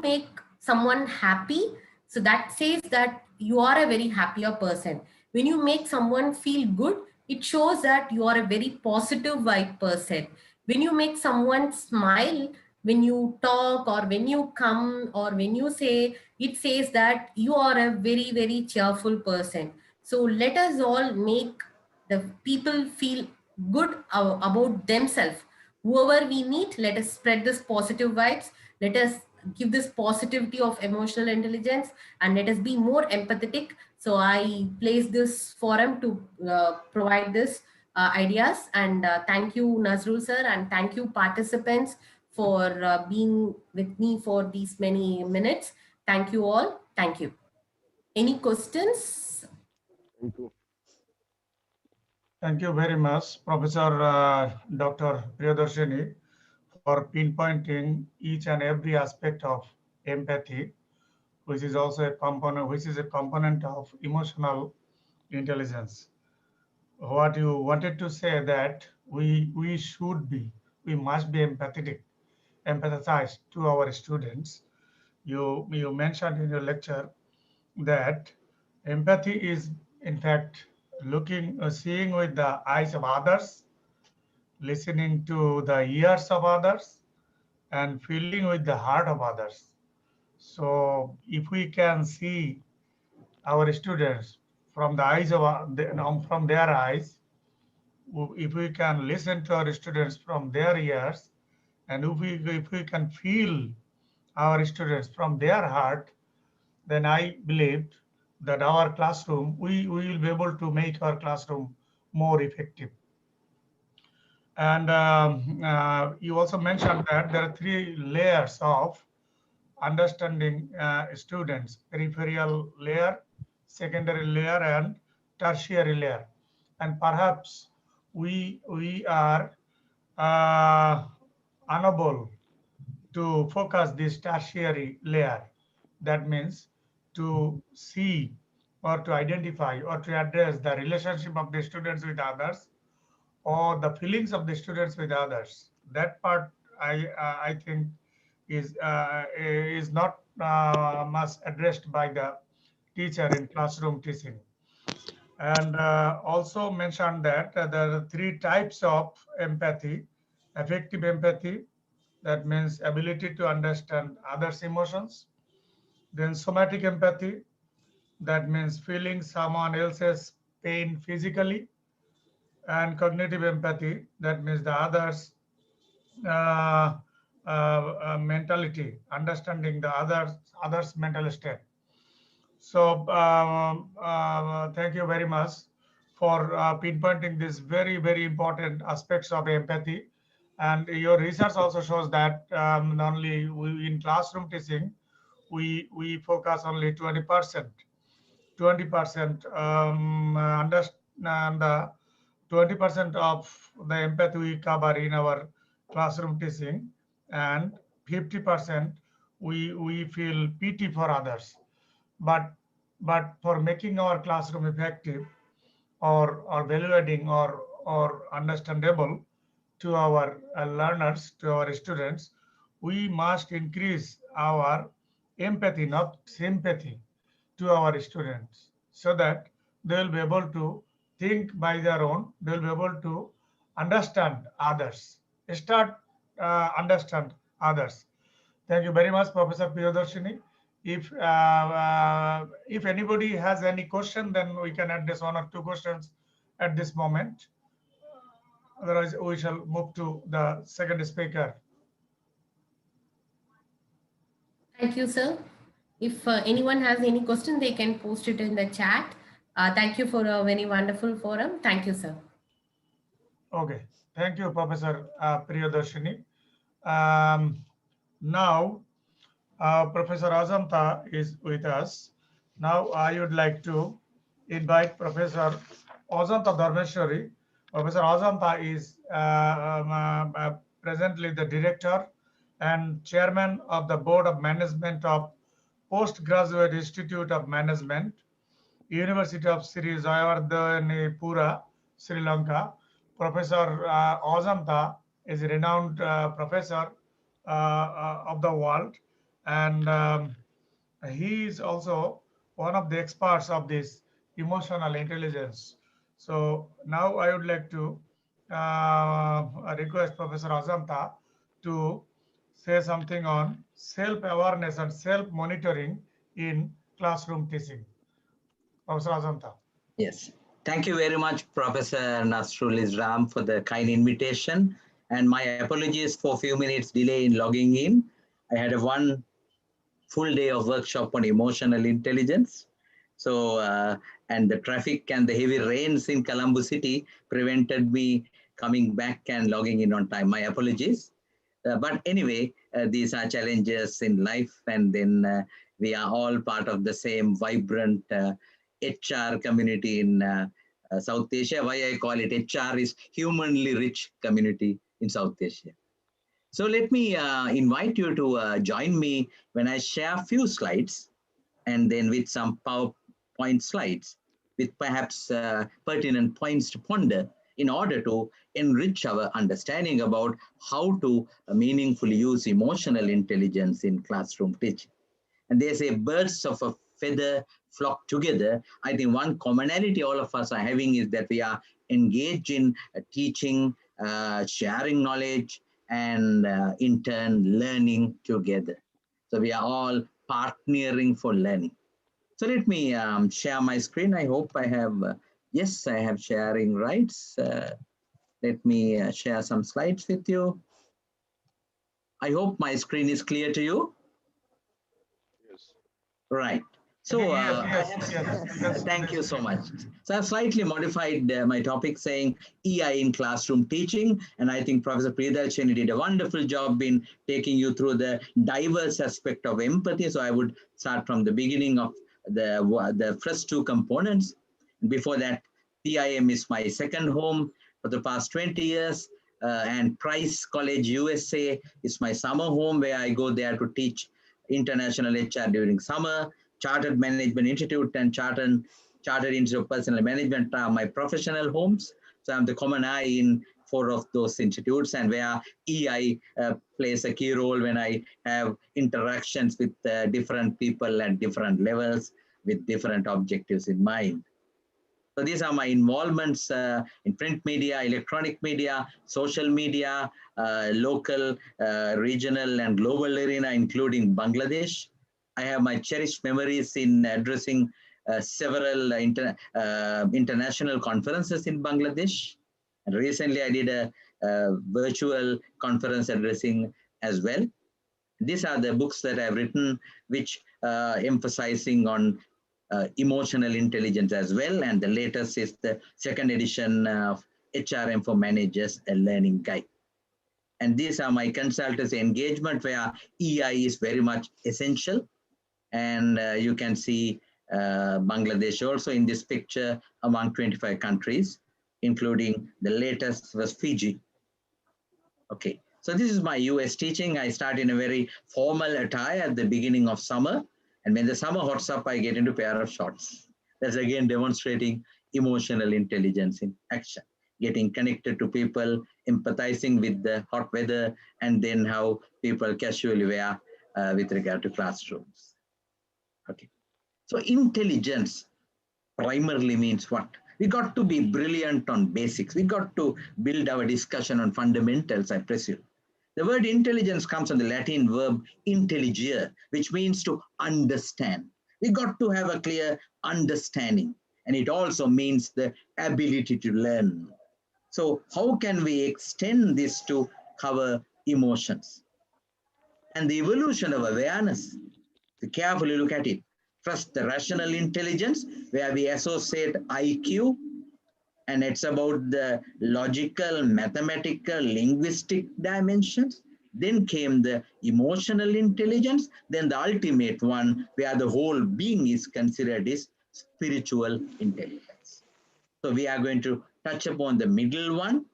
make someone happy, so that says that you are a very happier person. When you make someone feel good, it shows that you are a very positive vibe person. When you make someone smile, when you talk or when you come or when you say, it says that you are a very, very cheerful person. So let us all make the people feel good about themselves. Whoever we meet, let us spread this positive vibes. Let us give this positivity of emotional intelligence, and let us be more empathetic. So I place this forum to provide this ideas. And thank you, Nazrul sir, and thank you, participants, for being with me for these many minutes. Thank you all. Thank you. Any questions? Thank you. Thank you very much, Professor Dr. Priyadarsini, for pinpointing each and every aspect of empathy, which is also a component of emotional intelligence. What you wanted to say that we must be empathize to our students. You mentioned in your lecture that empathy is in fact seeing with the eyes of others, listening to the ears of others, and feeling with the heart of others. So if we can see our students from the eyes of from their eyes, if we can listen to our students from their ears, and if we can feel our students from their heart, then I believe that our classroom, we will be able to make our classroom more effective. And you also mentioned that there are 3 layers of understanding students: peripheral layer, secondary layer, and tertiary layer. And perhaps we are unable to focus this tertiary layer. That means to see or to identify or to address the relationship of the students with others, or the feelings of the students with others. That part I think is not much addressed by the teacher in classroom teaching. And also mentioned that there are 3 types of empathy: affective empathy, that means ability to understand others' emotions; then somatic empathy, that means feeling someone else's pain physically; and cognitive empathy, that means the uh, mentality, understanding the others mental state. So thank you very much for pinpointing these very, very important aspects of empathy. And your research also shows that not only in classroom teaching, we focus only 20%. 20% understand 20% of the empathy we cover in our classroom teaching, and 50% we feel pity for others. But for making our classroom effective or valuating or understandable to our learners, to our students, we must increase our empathy, not sympathy, to our students, so that they will be able to think by their own, they will be able to understand others, start understand others. Thank you very much, Professor Priyadarsini. If anybody has any question, then we can address one or two questions at this moment. Otherwise, we shall move to the second speaker. Thank you, sir. If anyone has any question, they can post it in the chat. Thank you for a very wonderful forum. Thank you, sir. Okay, thank you, Professor Priyadarsini. Now, Professor Ajanta is with us. Now, I would like to invite Professor Ajanta Dharmasiri. Professor Ajanta is presently the director and chairman of the Board of Management of Postgraduate Institute of Management, University of Sri Jayawardenepura, Sri Lanka. Professor Ajanta is a renowned professor of the world, and he is also one of the experts of this emotional intelligence. So now I would like to request Professor Ajanta to say something on self-awareness and self-monitoring in classroom teaching. Professor Ajanta. Yes. Thank you very much, Professor Nazrul for the kind invitation. And my apologies for a few minutes delay in logging in. I had one full day of workshop on emotional intelligence. So, and the traffic and the heavy rains in Colombo City prevented me coming back and logging in on time. My apologies. But anyway, these are challenges in life, and then we are all part of the same vibrant HR community in South Asia. Why I call it HR is humanly rich community in South Asia. So let me invite you to join me when I share a few slides, and then with some PowerPoint slides with perhaps pertinent points to ponder in order to enrich our understanding about how to meaningfully use emotional intelligence in classroom teaching. And they say birds of a feather flock together. I think one commonality all of us are having is that we are engaged in teaching, sharing knowledge, and in turn learning together. So we are all partnering for learning. So let me share my screen. I hope I have, yes, I have sharing rights. Let me share some slides with you. I hope my screen is clear to you. Yes. Right. So yes. Thank you so much. So I've slightly modified my topic saying EI in classroom teaching. And I think Professor Priyadarsini did a wonderful job in taking you through the diverse aspect of empathy. So I would start from the beginning of the first two components. Before that, PIM is my second home for the past 20 years. And Price College, USA is my summer home where I go there to teach international HR during summer. Chartered Management Institute and Chartered Institute of Personal Management are my professional homes. So I'm the common eye in 4 of those institutes, and where EI plays a key role when I have interactions with different people at different levels with different objectives in mind. So these are my involvements in print media, electronic media, social media, local, regional, and global arena, including Bangladesh. I have my cherished memories in addressing several international conferences in Bangladesh. And recently, I did a virtual conference addressing as well. These are the books that I've written, which emphasizing on emotional intelligence as well. And the latest is the second edition of HRM for Managers, a learning guide. And these are my consultancy engagement where EI is very much essential. And you can see Bangladesh also in this picture among 25 countries, including the latest was Fiji. Okay, so this is my US teaching. I start in a very formal attire at the beginning of summer. And when the summer hots up, I get into a pair of shorts. That's again demonstrating emotional intelligence in action, getting connected to people, empathizing with the hot weather, and then how people casually wear with regard to classrooms. Okay, so intelligence primarily means what? We got to be brilliant on basics. We got to build our discussion on fundamentals, I presume. The word intelligence comes from the Latin verb intelligere, which means to understand. We got to have a clear understanding, and it also means the ability to learn. So how can we extend this to cover emotions? And the evolution of awareness, to carefully look at it. First, the rational intelligence, where we associate IQ, and it's about the logical, mathematical, linguistic dimensions. Then came the emotional intelligence, then the ultimate one, where the whole being is considered is spiritual intelligence. So we are going to touch upon the middle one,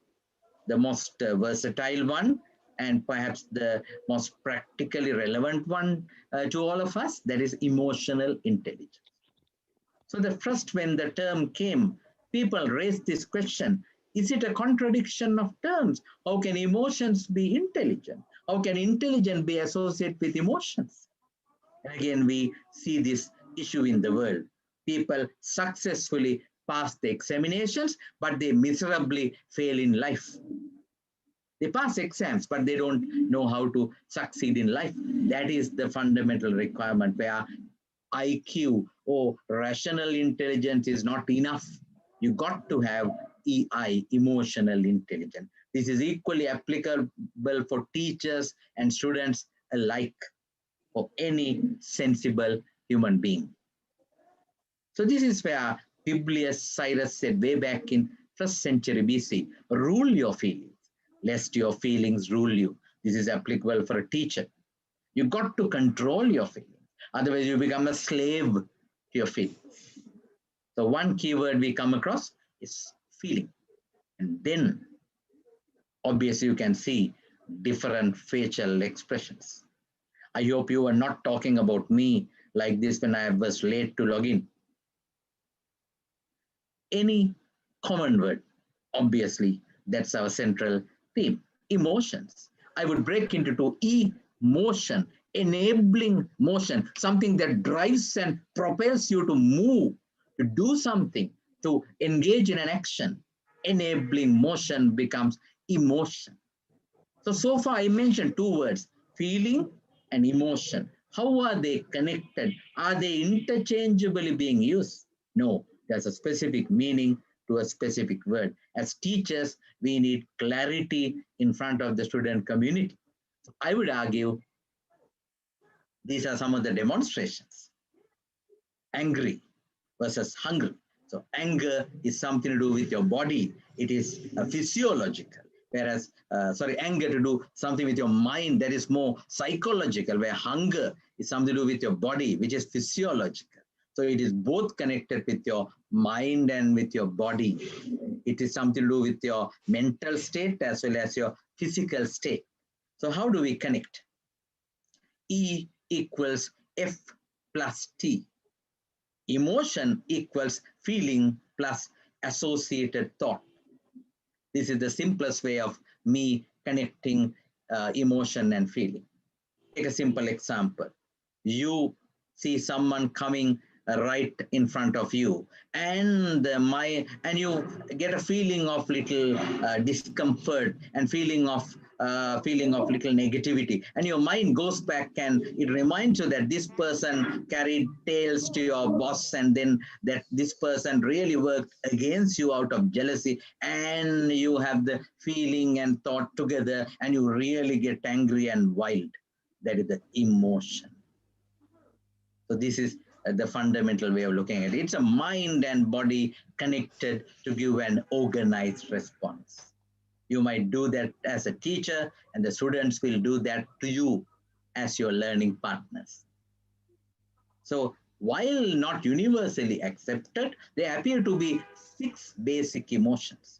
the most versatile one, and perhaps the most practically relevant one to all of us, that is emotional intelligence. So the first, when the term came, people raised this question, is it a contradiction of terms? How can emotions be intelligent? How can intelligence be associated with emotions? And again, we see this issue in the world. People successfully pass the examinations, but they miserably fail in life. They pass exams, but they don't know how to succeed in life. That is the fundamental requirement, where IQ or rational intelligence is not enough. You got to have EI, emotional intelligence. This is equally applicable for teachers and students alike, for any sensible human being. So this is where Publius Cyrus said way back in 1st century BC, rule your feelings, lest your feelings rule you. This is applicable for a teacher. You got to control your feelings. Otherwise, you become a slave to your feelings. So one keyword we come across is feeling. And then, obviously, you can see different facial expressions. I hope you are not talking about me like this when I was late to log in. Any common word, obviously, that's our central theme. Emotions. I would break into two. Emotion, enabling motion, something that drives and propels you to move, to do something, to engage in an action. Enabling motion becomes emotion. So far I mentioned two words, feeling and emotion. How are they connected? Are they interchangeably being used? No, there's a specific meaning to a specific word. As teachers, we need clarity in front of the student community. I would argue these are some of the demonstrations. Angry versus hungry. So anger is something to do with your body. It is physiological. Whereas, anger to do something with your mind, that is more psychological, where hunger is something to do with your body, which is physiological. So it is both connected with your mind and with your body. It is something to do with your mental state as well as your physical state. So how do we connect? E equals F plus T. Emotion equals feeling plus associated thought. This is the simplest way of me connecting emotion and feeling. Take a simple example. You see someone coming right in front of you, and you get a feeling of little discomfort and feeling of little negativity, and your mind goes back and it reminds you that this person carried tales to your boss, and then that this person really worked against you out of jealousy, and you have the feeling and thought together, and you really get angry and wild. That is the emotion. So this is the fundamental way of looking at it. It's a mind and body connected to give an organized response. You might do that as a teacher, and the students will do that to you as your learning partners. So while not universally accepted, they appear to be 6 basic emotions: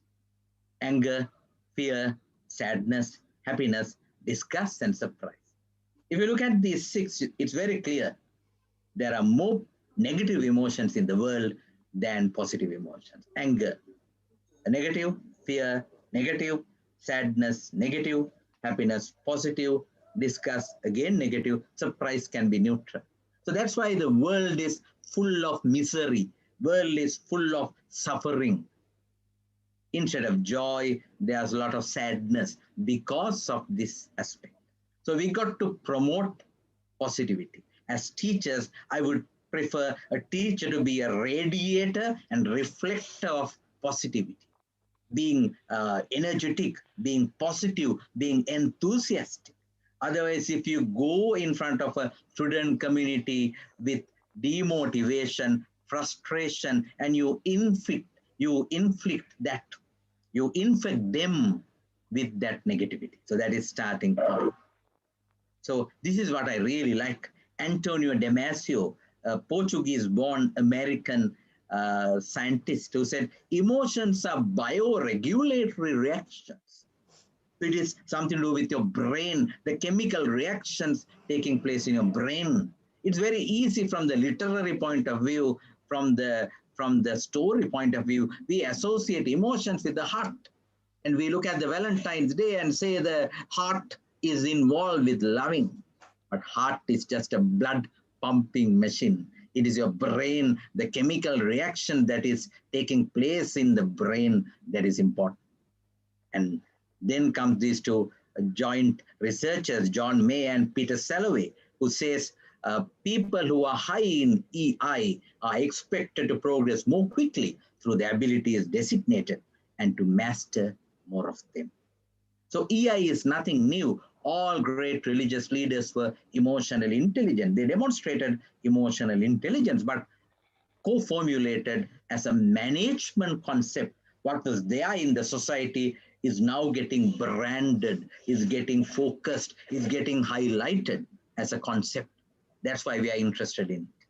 anger, fear, sadness, happiness, disgust, and surprise. If you look at these 6, it's very clear. There are more negative emotions in the world than positive emotions. Anger, negative; fear, negative; sadness, negative; happiness, positive; disgust, again negative; surprise can be neutral. So that's why the world is full of misery. World is full of suffering. Instead of joy, there's a lot of sadness because of this aspect. So we got to promote positivity. As teachers, I would prefer a teacher to be a radiator and reflector of positivity, being energetic, being positive, being enthusiastic. Otherwise, if you go in front of a student community with demotivation, frustration, and you inflict them with that negativity. So that is starting point. So this is what I really like. Antonio Damasio, a Portuguese-born American scientist, who said, emotions are bioregulatory reactions. It is something to do with your brain, the chemical reactions taking place in your brain. It's very easy from the literary point of view, from the story point of view. We associate emotions with the heart. And we look at the Valentine's Day and say the heart is involved with loving. But heart is just a blood pumping machine. It is your brain, the chemical reaction that is taking place in the brain that is important. And then comes these two joint researchers, John May and Peter Salovey, who says people who are high in EI are expected to progress more quickly through the abilities designated and to master more of them. So EI is nothing new. All great religious leaders were emotionally intelligent. They demonstrated emotional intelligence, but co-formulated as a management concept. What was there in the society is now getting branded, is getting focused, is getting highlighted as a concept. That's why we are interested in it.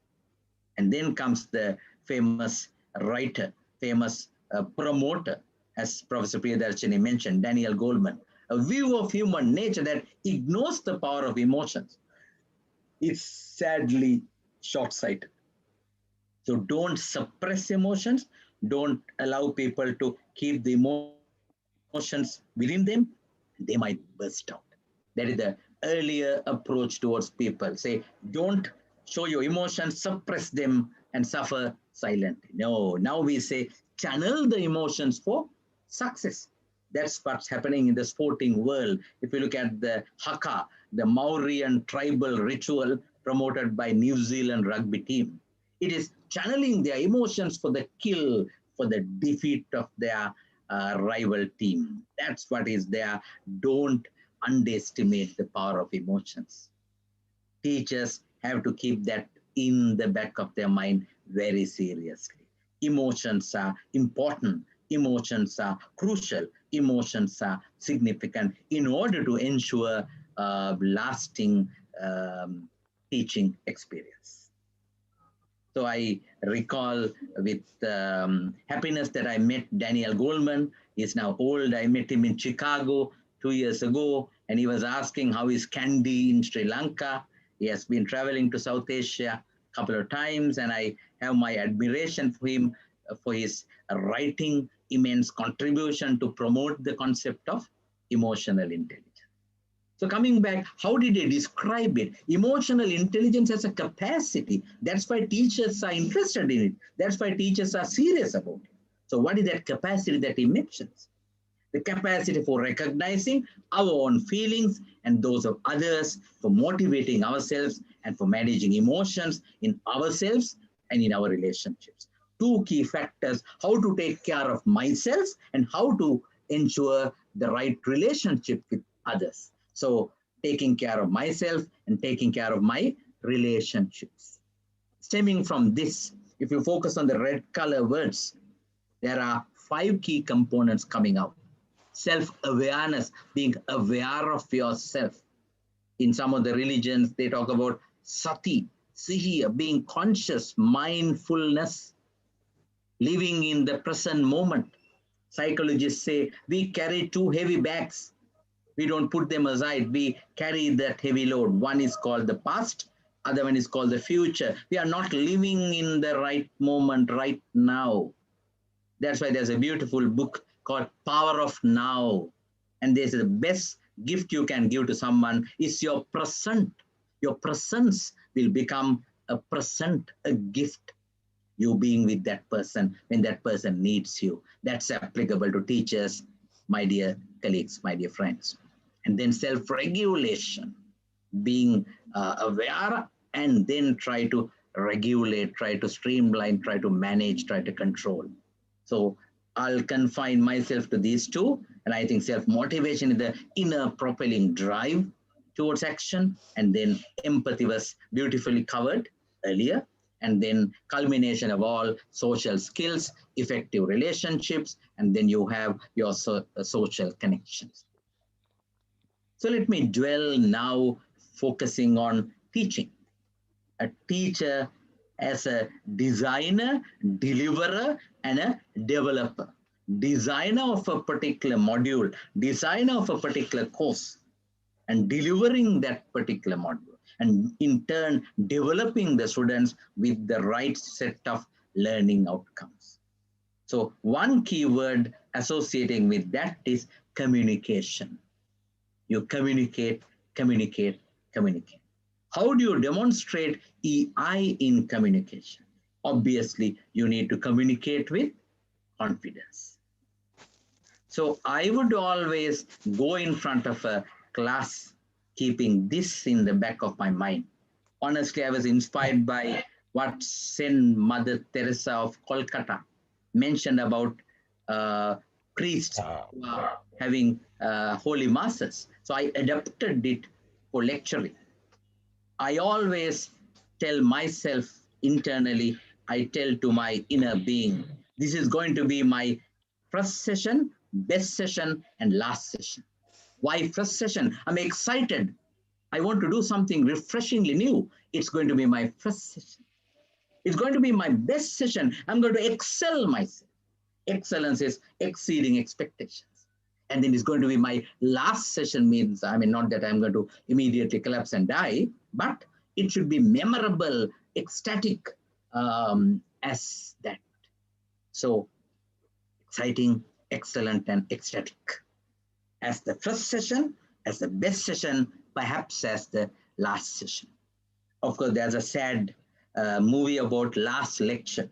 And then comes the famous writer, famous promoter, as Professor Priyadarsini mentioned, Daniel Goleman, a view of human nature that ignores the power of emotions. It's sadly short-sighted. So don't suppress emotions. Don't allow people to keep the emotions within them. They might burst out. That is the earlier approach towards people. Say, don't show your emotions, suppress them, and suffer silently. No, now we say, channel the emotions for success. That's what's happening in the sporting world. If you look at the haka, the Maorian tribal ritual promoted by New Zealand rugby team, it is channeling their emotions for the kill, for the defeat of their rival team. That's what is there. Don't underestimate the power of emotions. Teachers have to keep that in the back of their mind very seriously. Emotions are important. Emotions are crucial. Emotions are significant in order to ensure lasting teaching experience. So I recall with happiness that I met Daniel Goleman. He's now old. I met him in Chicago 2 years ago, and he was asking how is Kandy in Sri Lanka. He has been traveling to South Asia a couple of times, and I have my admiration for him for his writing, immense contribution to promote the concept of emotional intelligence. So coming back, how did they describe it? Emotional intelligence as a capacity. That's why teachers are interested in it. That's why teachers are serious about it. So what is that capacity that he mentions? The capacity for recognizing our own feelings and those of others, for motivating ourselves and for managing emotions in ourselves and in our relationships. Two key factors, how to take care of myself and how to ensure the right relationship with others. So taking care of myself and taking care of my relationships. Stemming from this, if you focus on the red color words, there are 5 key components coming out. Self-awareness, being aware of yourself. In some of the religions, they talk about sati, See here, being conscious, mindfulness, living in the present moment. Psychologists say we carry two heavy bags. We don't put them aside. We carry that heavy load. One is called the past, other one is called the future. We are not living in the right moment right now. That's why there's a beautiful book called Power of Now. And there's the best gift you can give to someone is your present. Your presence will become a present, a gift. You being with that person when that person needs you. That's applicable to teachers, my dear colleagues, my dear friends. And then self-regulation, being aware and then try to regulate, try to streamline, try to manage, try to control. So I'll confine myself to these two. And I think self-motivation is the inner propelling drive towards action. And then empathy was beautifully covered earlier. And then culmination of all social skills, effective relationships, and then you have your social connections. So let me dwell now focusing on teaching. A teacher as a designer, deliverer, and a developer. Designer of a particular module, designer of a particular course, and delivering that particular module, and in turn developing the students with the right set of learning outcomes. So one key word associating with that is communication. You communicate, communicate, communicate. How do you demonstrate EI in communication? Obviously, you need to communicate with confidence. So I would always go in front of a class keeping this in the back of my mind. Honestly, I was inspired by what Saint Mother Teresa of Kolkata mentioned about priests having holy masses. So I adapted it for lecturing. I always tell myself internally, I tell to my inner being, this is going to be my first session, best session, and last session. Why first session? I'm excited. I want to do something refreshingly new. It's going to be my first session. It's going to be my best session. I'm going to excel myself. Excellence is exceeding expectations. And then it's going to be my last session means, I mean, not that I'm going to immediately collapse and die, but it should be memorable, ecstatic as that. So exciting, excellent, and ecstatic. As the first session, as the best session, perhaps as the last session. Of course, there's a sad movie about Last Lecture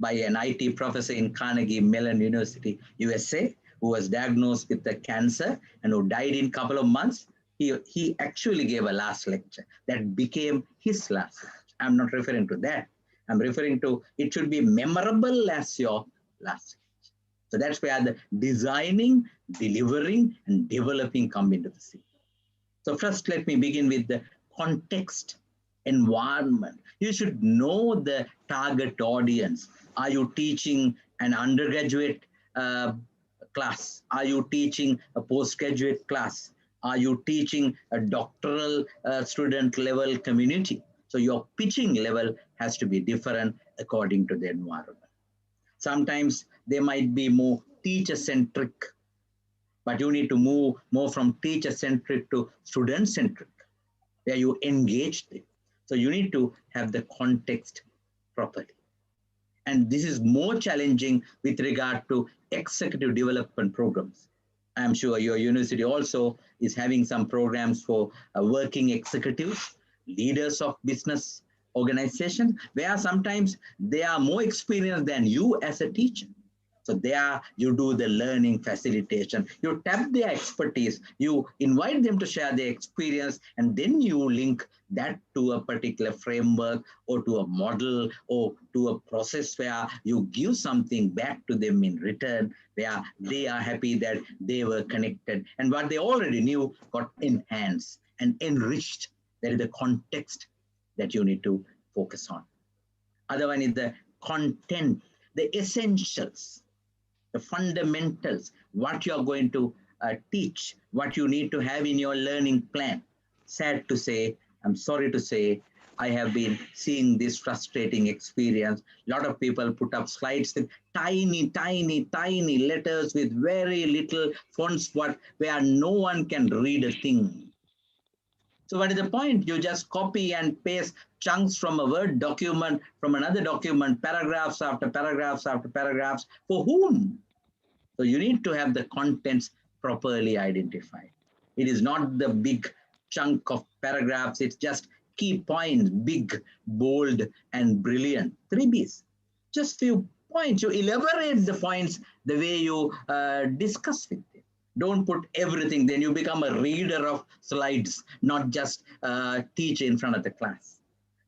by an IT professor in Carnegie Mellon University, USA, who was diagnosed with the cancer and who died in a couple of months. He actually gave a last lecture that became his last lecture. I'm not referring to that. I'm referring to it should be memorable as your last lecture. So that's where the designing, delivering, and developing come into the scene. So first, let me begin with the context, environment. You should know the target audience. Are you teaching an undergraduate class? Are you teaching a postgraduate class? Are you teaching a doctoral student level community? So your pitching level has to be different according to the environment. Sometimes they might be more teacher-centric, but you need to move more from teacher-centric to student-centric, where you engage them. So you need to have the context properly. And this is more challenging with regard to executive development programs. I'm sure your university also is having some programs for working executives, leaders of business organizations, where sometimes they are more experienced than you as a teacher. So there you do the learning facilitation, you tap their expertise, you invite them to share their experience, and then you link that to a particular framework or to a model or to a process where you give something back to them in return, where they are happy that they were connected and what they already knew got enhanced and enriched. That is the context that you need to focus on. Other one is the content, the essentials, the fundamentals, what you are going to teach, what you need to have in your learning plan. Sad to say, I'm sorry to say, I have been seeing this frustrating experience. A lot of people put up slides with tiny, tiny, tiny letters with very little font spot where no one can read a thing. So what is the point? You just copy and paste chunks from a Word document, from another document, paragraphs after paragraphs after paragraphs. For whom? So you need to have the contents properly identified. It is not the big chunk of paragraphs. It's just key points, big, bold, and brilliant. 3 Bs. Just few points. You elaborate the points the way you discuss with them. Don't put everything. Then you become a reader of slides, not just teach in front of the class.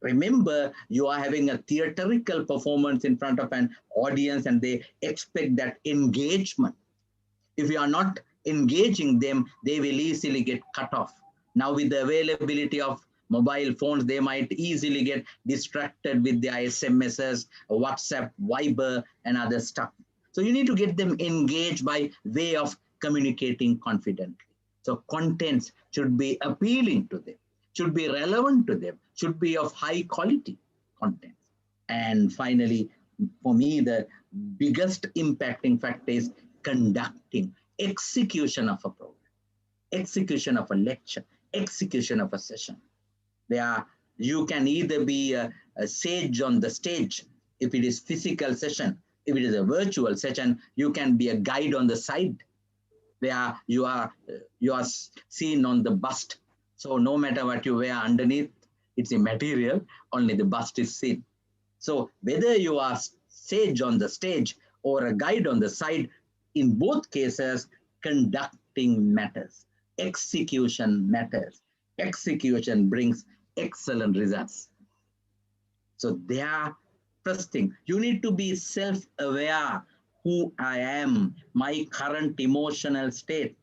Remember, you are having a theatrical performance in front of an audience and they expect that engagement. If you are not engaging them, they will easily get cut off. Now with the availability of mobile phones, they might easily get distracted with their SMSs, WhatsApp, Viber, and other stuff. So you need to get them engaged by way of communicating confidently. So contents should be appealing to them, should be relevant to them, should be of high quality content. And finally, for me, the biggest impacting factor is conducting, execution of a program, execution of a lecture, execution of a session. You can either be a sage on the stage if it is physical session. If it is a virtual session, you can be a guide on the side where you are seen on the bust. So no matter what you wear underneath, it's immaterial, only the bust is seen. So whether you are sage on the stage or a guide on the side, in both cases, conducting matters. Execution matters. Execution brings excellent results. So they are first thing. You need to be self-aware who I am, my current emotional state.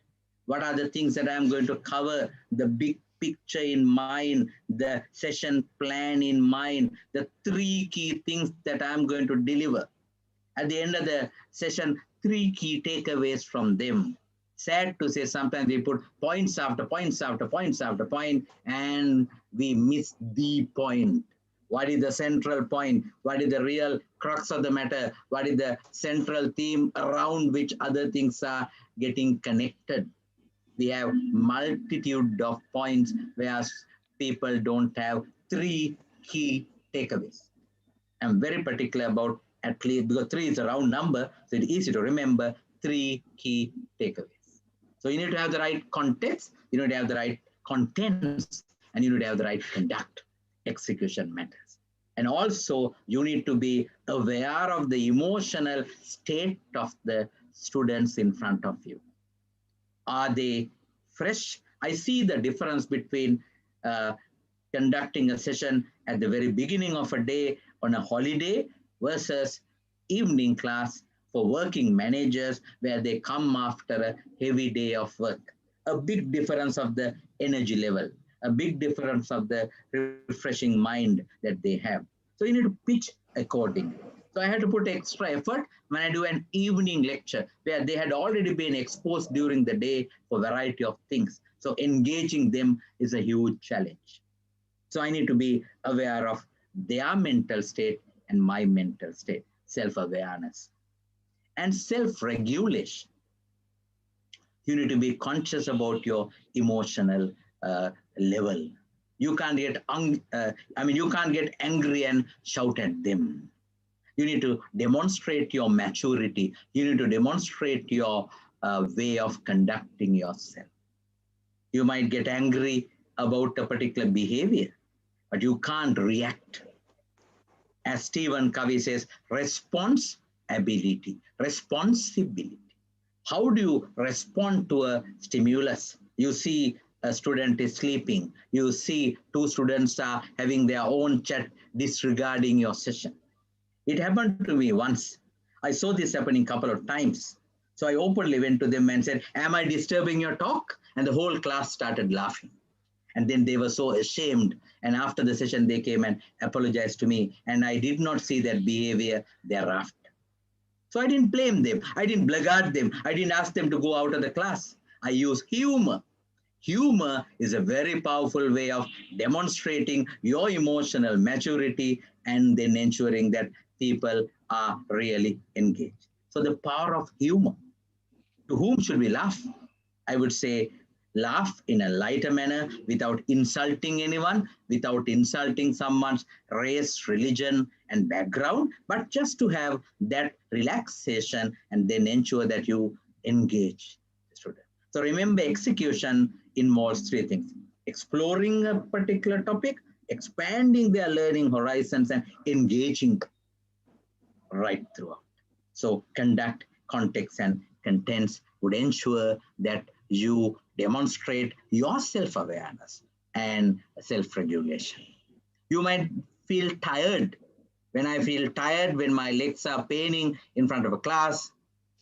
What are the things that I'm going to cover, the big picture in mind, the session plan in mind, the 3 key things that I'm going to deliver. At the end of the session, 3 key takeaways from them. Sad to say, sometimes we put points after points after points after point, and we miss the point. What is the central point? What is the real crux of the matter? What is the central theme around which other things are getting connected? We have multitude of points where people don't have 3 key takeaways. I'm very particular about at least, because 3 is a round number, so it's easy to remember 3 key takeaways. So you need to have the right context, you need to have the right contents, and you need to have the right conduct. Execution matters. And also, you need to be aware of the emotional state of the students in front of you. Are they fresh? I see the difference between conducting a session at the very beginning of a day on a holiday versus evening class for working managers where they come after a heavy day of work. A big difference of the energy level, a big difference of the refreshing mind that they have. So you need to pitch accordingly. So I had to put extra effort when I do an evening lecture where they had already been exposed during the day for a variety of things. So engaging them is a huge challenge. So I need to be aware of their mental state and my mental state, self-awareness. And self-regulation. You need to be conscious about your emotional level. You can't get you can't get angry and shout at them. You need to demonstrate your maturity. You need to demonstrate your way of conducting yourself. You might get angry about a particular behavior, but you can't react. As Stephen Covey says, responsibility. How do you respond to a stimulus? You see a student is sleeping. You see 2 students are having their own chat disregarding your session. It happened to me once. I saw this happening a couple of times. So I openly went to them and said, am I disturbing your talk? And the whole class started laughing. And then they were so ashamed. And after the session, they came and apologized to me. And I did not see that behavior thereafter. So I didn't blame them. I didn't blackguard them. I didn't ask them to go out of the class. I used humor. Humor is a very powerful way of demonstrating your emotional maturity and then ensuring that people are really engaged. So the power of humor. To whom should we laugh? I would say laugh in a lighter manner without insulting anyone, without insulting someone's race, religion, and background, but just to have that relaxation and then ensure that you engage the student. So remember, execution involves three things: exploring a particular topic, expanding their learning horizons, and engaging right throughout. So conduct, context, and contents would ensure that you demonstrate your self-awareness and self-regulation. You might feel tired. When I feel tired, when my legs are paining in front of a class,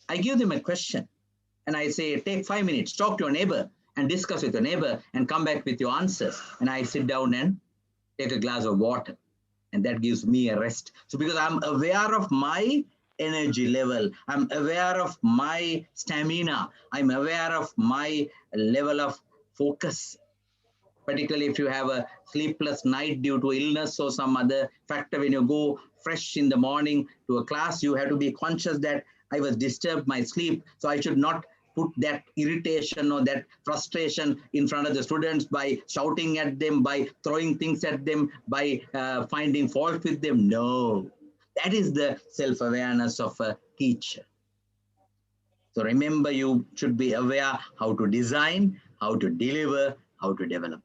I give them a question and I say, take 5 minutes, talk to your neighbor and discuss with your neighbor and come back with your answers. And I sit down and take a glass of water, and that gives me a rest. So because I'm aware of my energy level, I'm aware of my stamina, I'm aware of my level of focus, particularly if you have a sleepless night due to illness or some other factor. When you go fresh in the morning to a class, you have to be conscious that I was disturbed my sleep, so I should not put that irritation or that frustration in front of the students by shouting at them, by throwing things at them, by finding fault with them. No, that is the self-awareness of a teacher. So remember, you should be aware how to design, how to deliver, how to develop.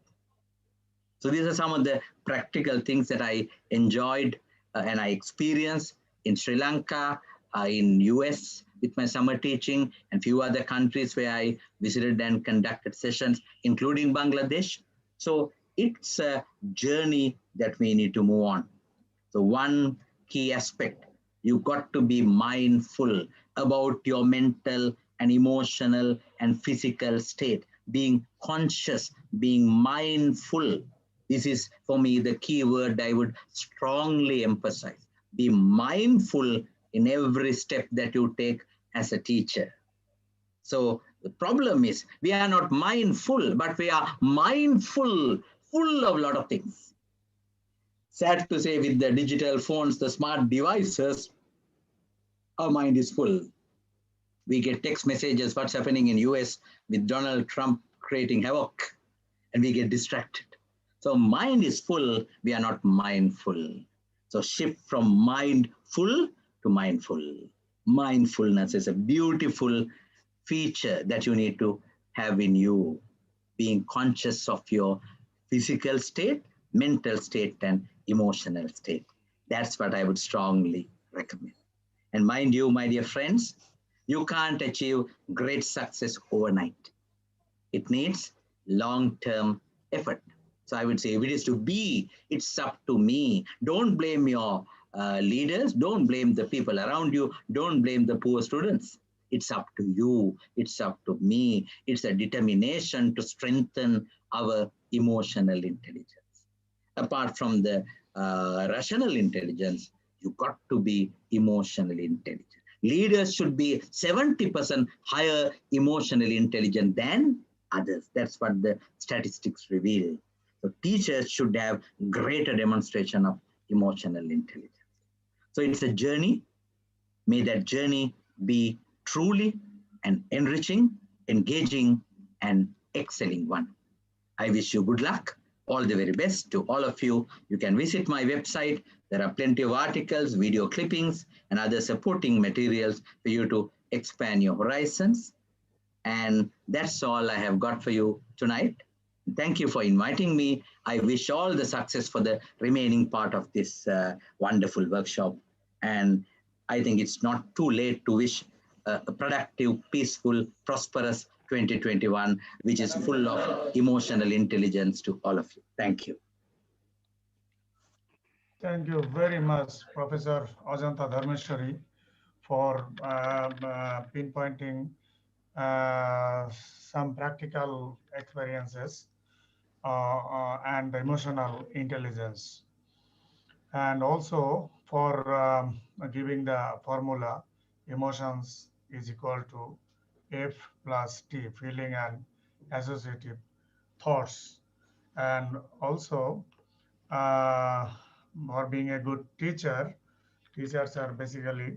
So these are some of the practical things that I enjoyed and I experienced in Sri Lanka, in US with my summer teaching, and few other countries where I visited and conducted sessions, including Bangladesh. So it's a journey that we need to move on. So one key aspect, you got to be mindful about your mental and emotional and physical state, being conscious, being mindful. This is, for me, the key word I would strongly emphasize. Be mindful in every step that you take as a teacher. So the problem is we are not mindful, but we are mindful, full of a lot of things. Sad to say, with the digital phones, the smart devices, our mind is full. We get text messages, what's happening in US with Donald Trump creating havoc, and we get distracted. So mind is full, we are not mindful. So shift from mindful to mindful. Mindfulness is a beautiful feature that you need to have in you, being conscious of your physical state, mental state, and emotional state. That's what I would strongly recommend. And mind you, my dear friends, you can't achieve great success overnight. It needs long-term effort. So I would say, if it is to be, it's up to me. Don't blame your leaders. Don't blame the people around you. Don't blame the poor students. It's up to you. It's up to me. It's a determination to strengthen our emotional intelligence. Apart from the rational intelligence, you got to be emotionally intelligent. Leaders should be 70% higher emotionally intelligent than others. That's what the statistics reveal. So teachers should have greater demonstration of emotional intelligence. So it's a journey. May that journey be truly an enriching, engaging, and excelling one. I wish you good luck. All the very best to all of you. You can visit my website. There are plenty of articles, video clippings, and other supporting materials for you to expand your horizons. And that's all I have got for you tonight. Thank you for inviting me. I wish all the success for the remaining part of this wonderful workshop. And I think it's not too late to wish a productive, peaceful, prosperous 2021, which is full of emotional intelligence to all of you. Thank you. Thank you very much, Professor Ajanta Dharmasiri, for pinpointing some practical experiences and emotional intelligence, and also for giving the formula emotions is equal to F plus T, feeling and associative thoughts, and also for being a good teacher. Teachers are basically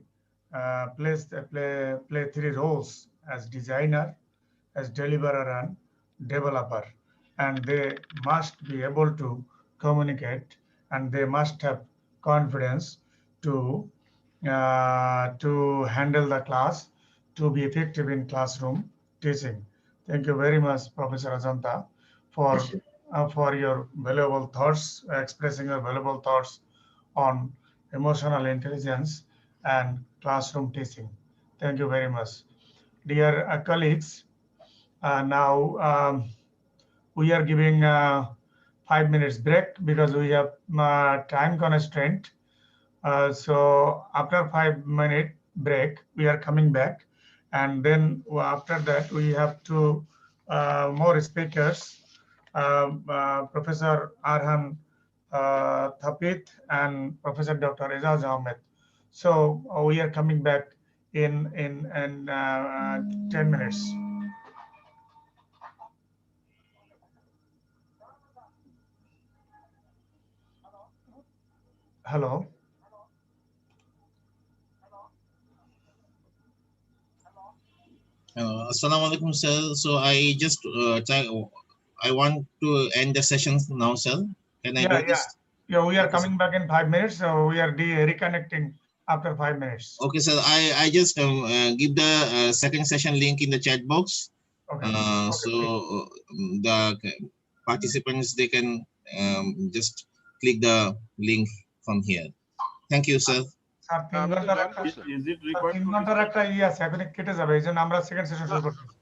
play three roles: as designer, as deliverer, and developer. And they must be able to communicate, and they must have confidence to handle the class, to be effective in classroom teaching. Thank you very much, Professor Ajanta, for your valuable thoughts, expressing your valuable thoughts on emotional intelligence and classroom teaching. Thank you very much. Dear colleagues, now we are giving 5 minutes break because we have time constraint. So after 5-minute break, we are coming back. And then after that, we have two more speakers, Professor Arhan Sthapit and Professor Dr. Ezaz Ahmed. So we are coming back in 10 minutes. Hello. Assalamu alaikum, sir. So I just I want to end the session now, sir. Can I do this? Yeah, we are Okay, coming back in 5 minutes. So we are reconnecting after 5 minutes. Okay, sir. I just give the second session link in the chat box. Okay. So the participants, they can just click the link from here. Thank you, sir. Sir 3 ঘন্টার একটা Is it required 3 to ঘন্টার একটা আছে এখন কেটে যাবে এইজন্য আমরা সেকেন্ড সেশন শুরু করতেছি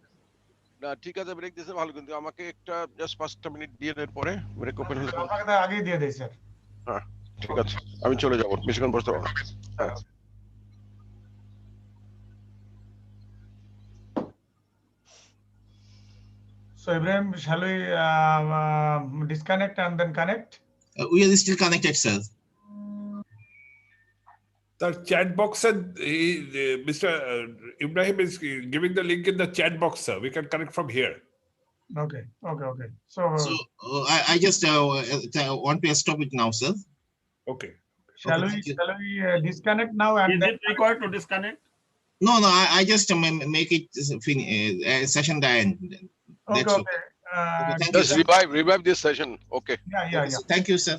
না ঠিক আছে ব্রেক দিতে ভালো কিন্তু আমাকে একটা জাস্ট 5টা মিনিট দিয়ে দেন পরে ব্রেক ওপেন হলে আপনাকে তো আগেই দিয়ে দেই স্যার হ্যাঁ ঠিক আছে আমি চলে যাব বেশিক্ষণ বসতে পারবো হ্যাঁ So Ibrahim, shall we disconnect and then connect? We are still connected, sir. The chat box and Mr. Ibrahim is giving the link in the chat box, sir. We can connect from here. Okay. So I just want to stop it now, sir. Okay. Shall we disconnect now and Is then it required to disconnect? No, I just make it session the end. That's okay. Thank you, just sir. revive this session okay Yeah. Thank you, sir.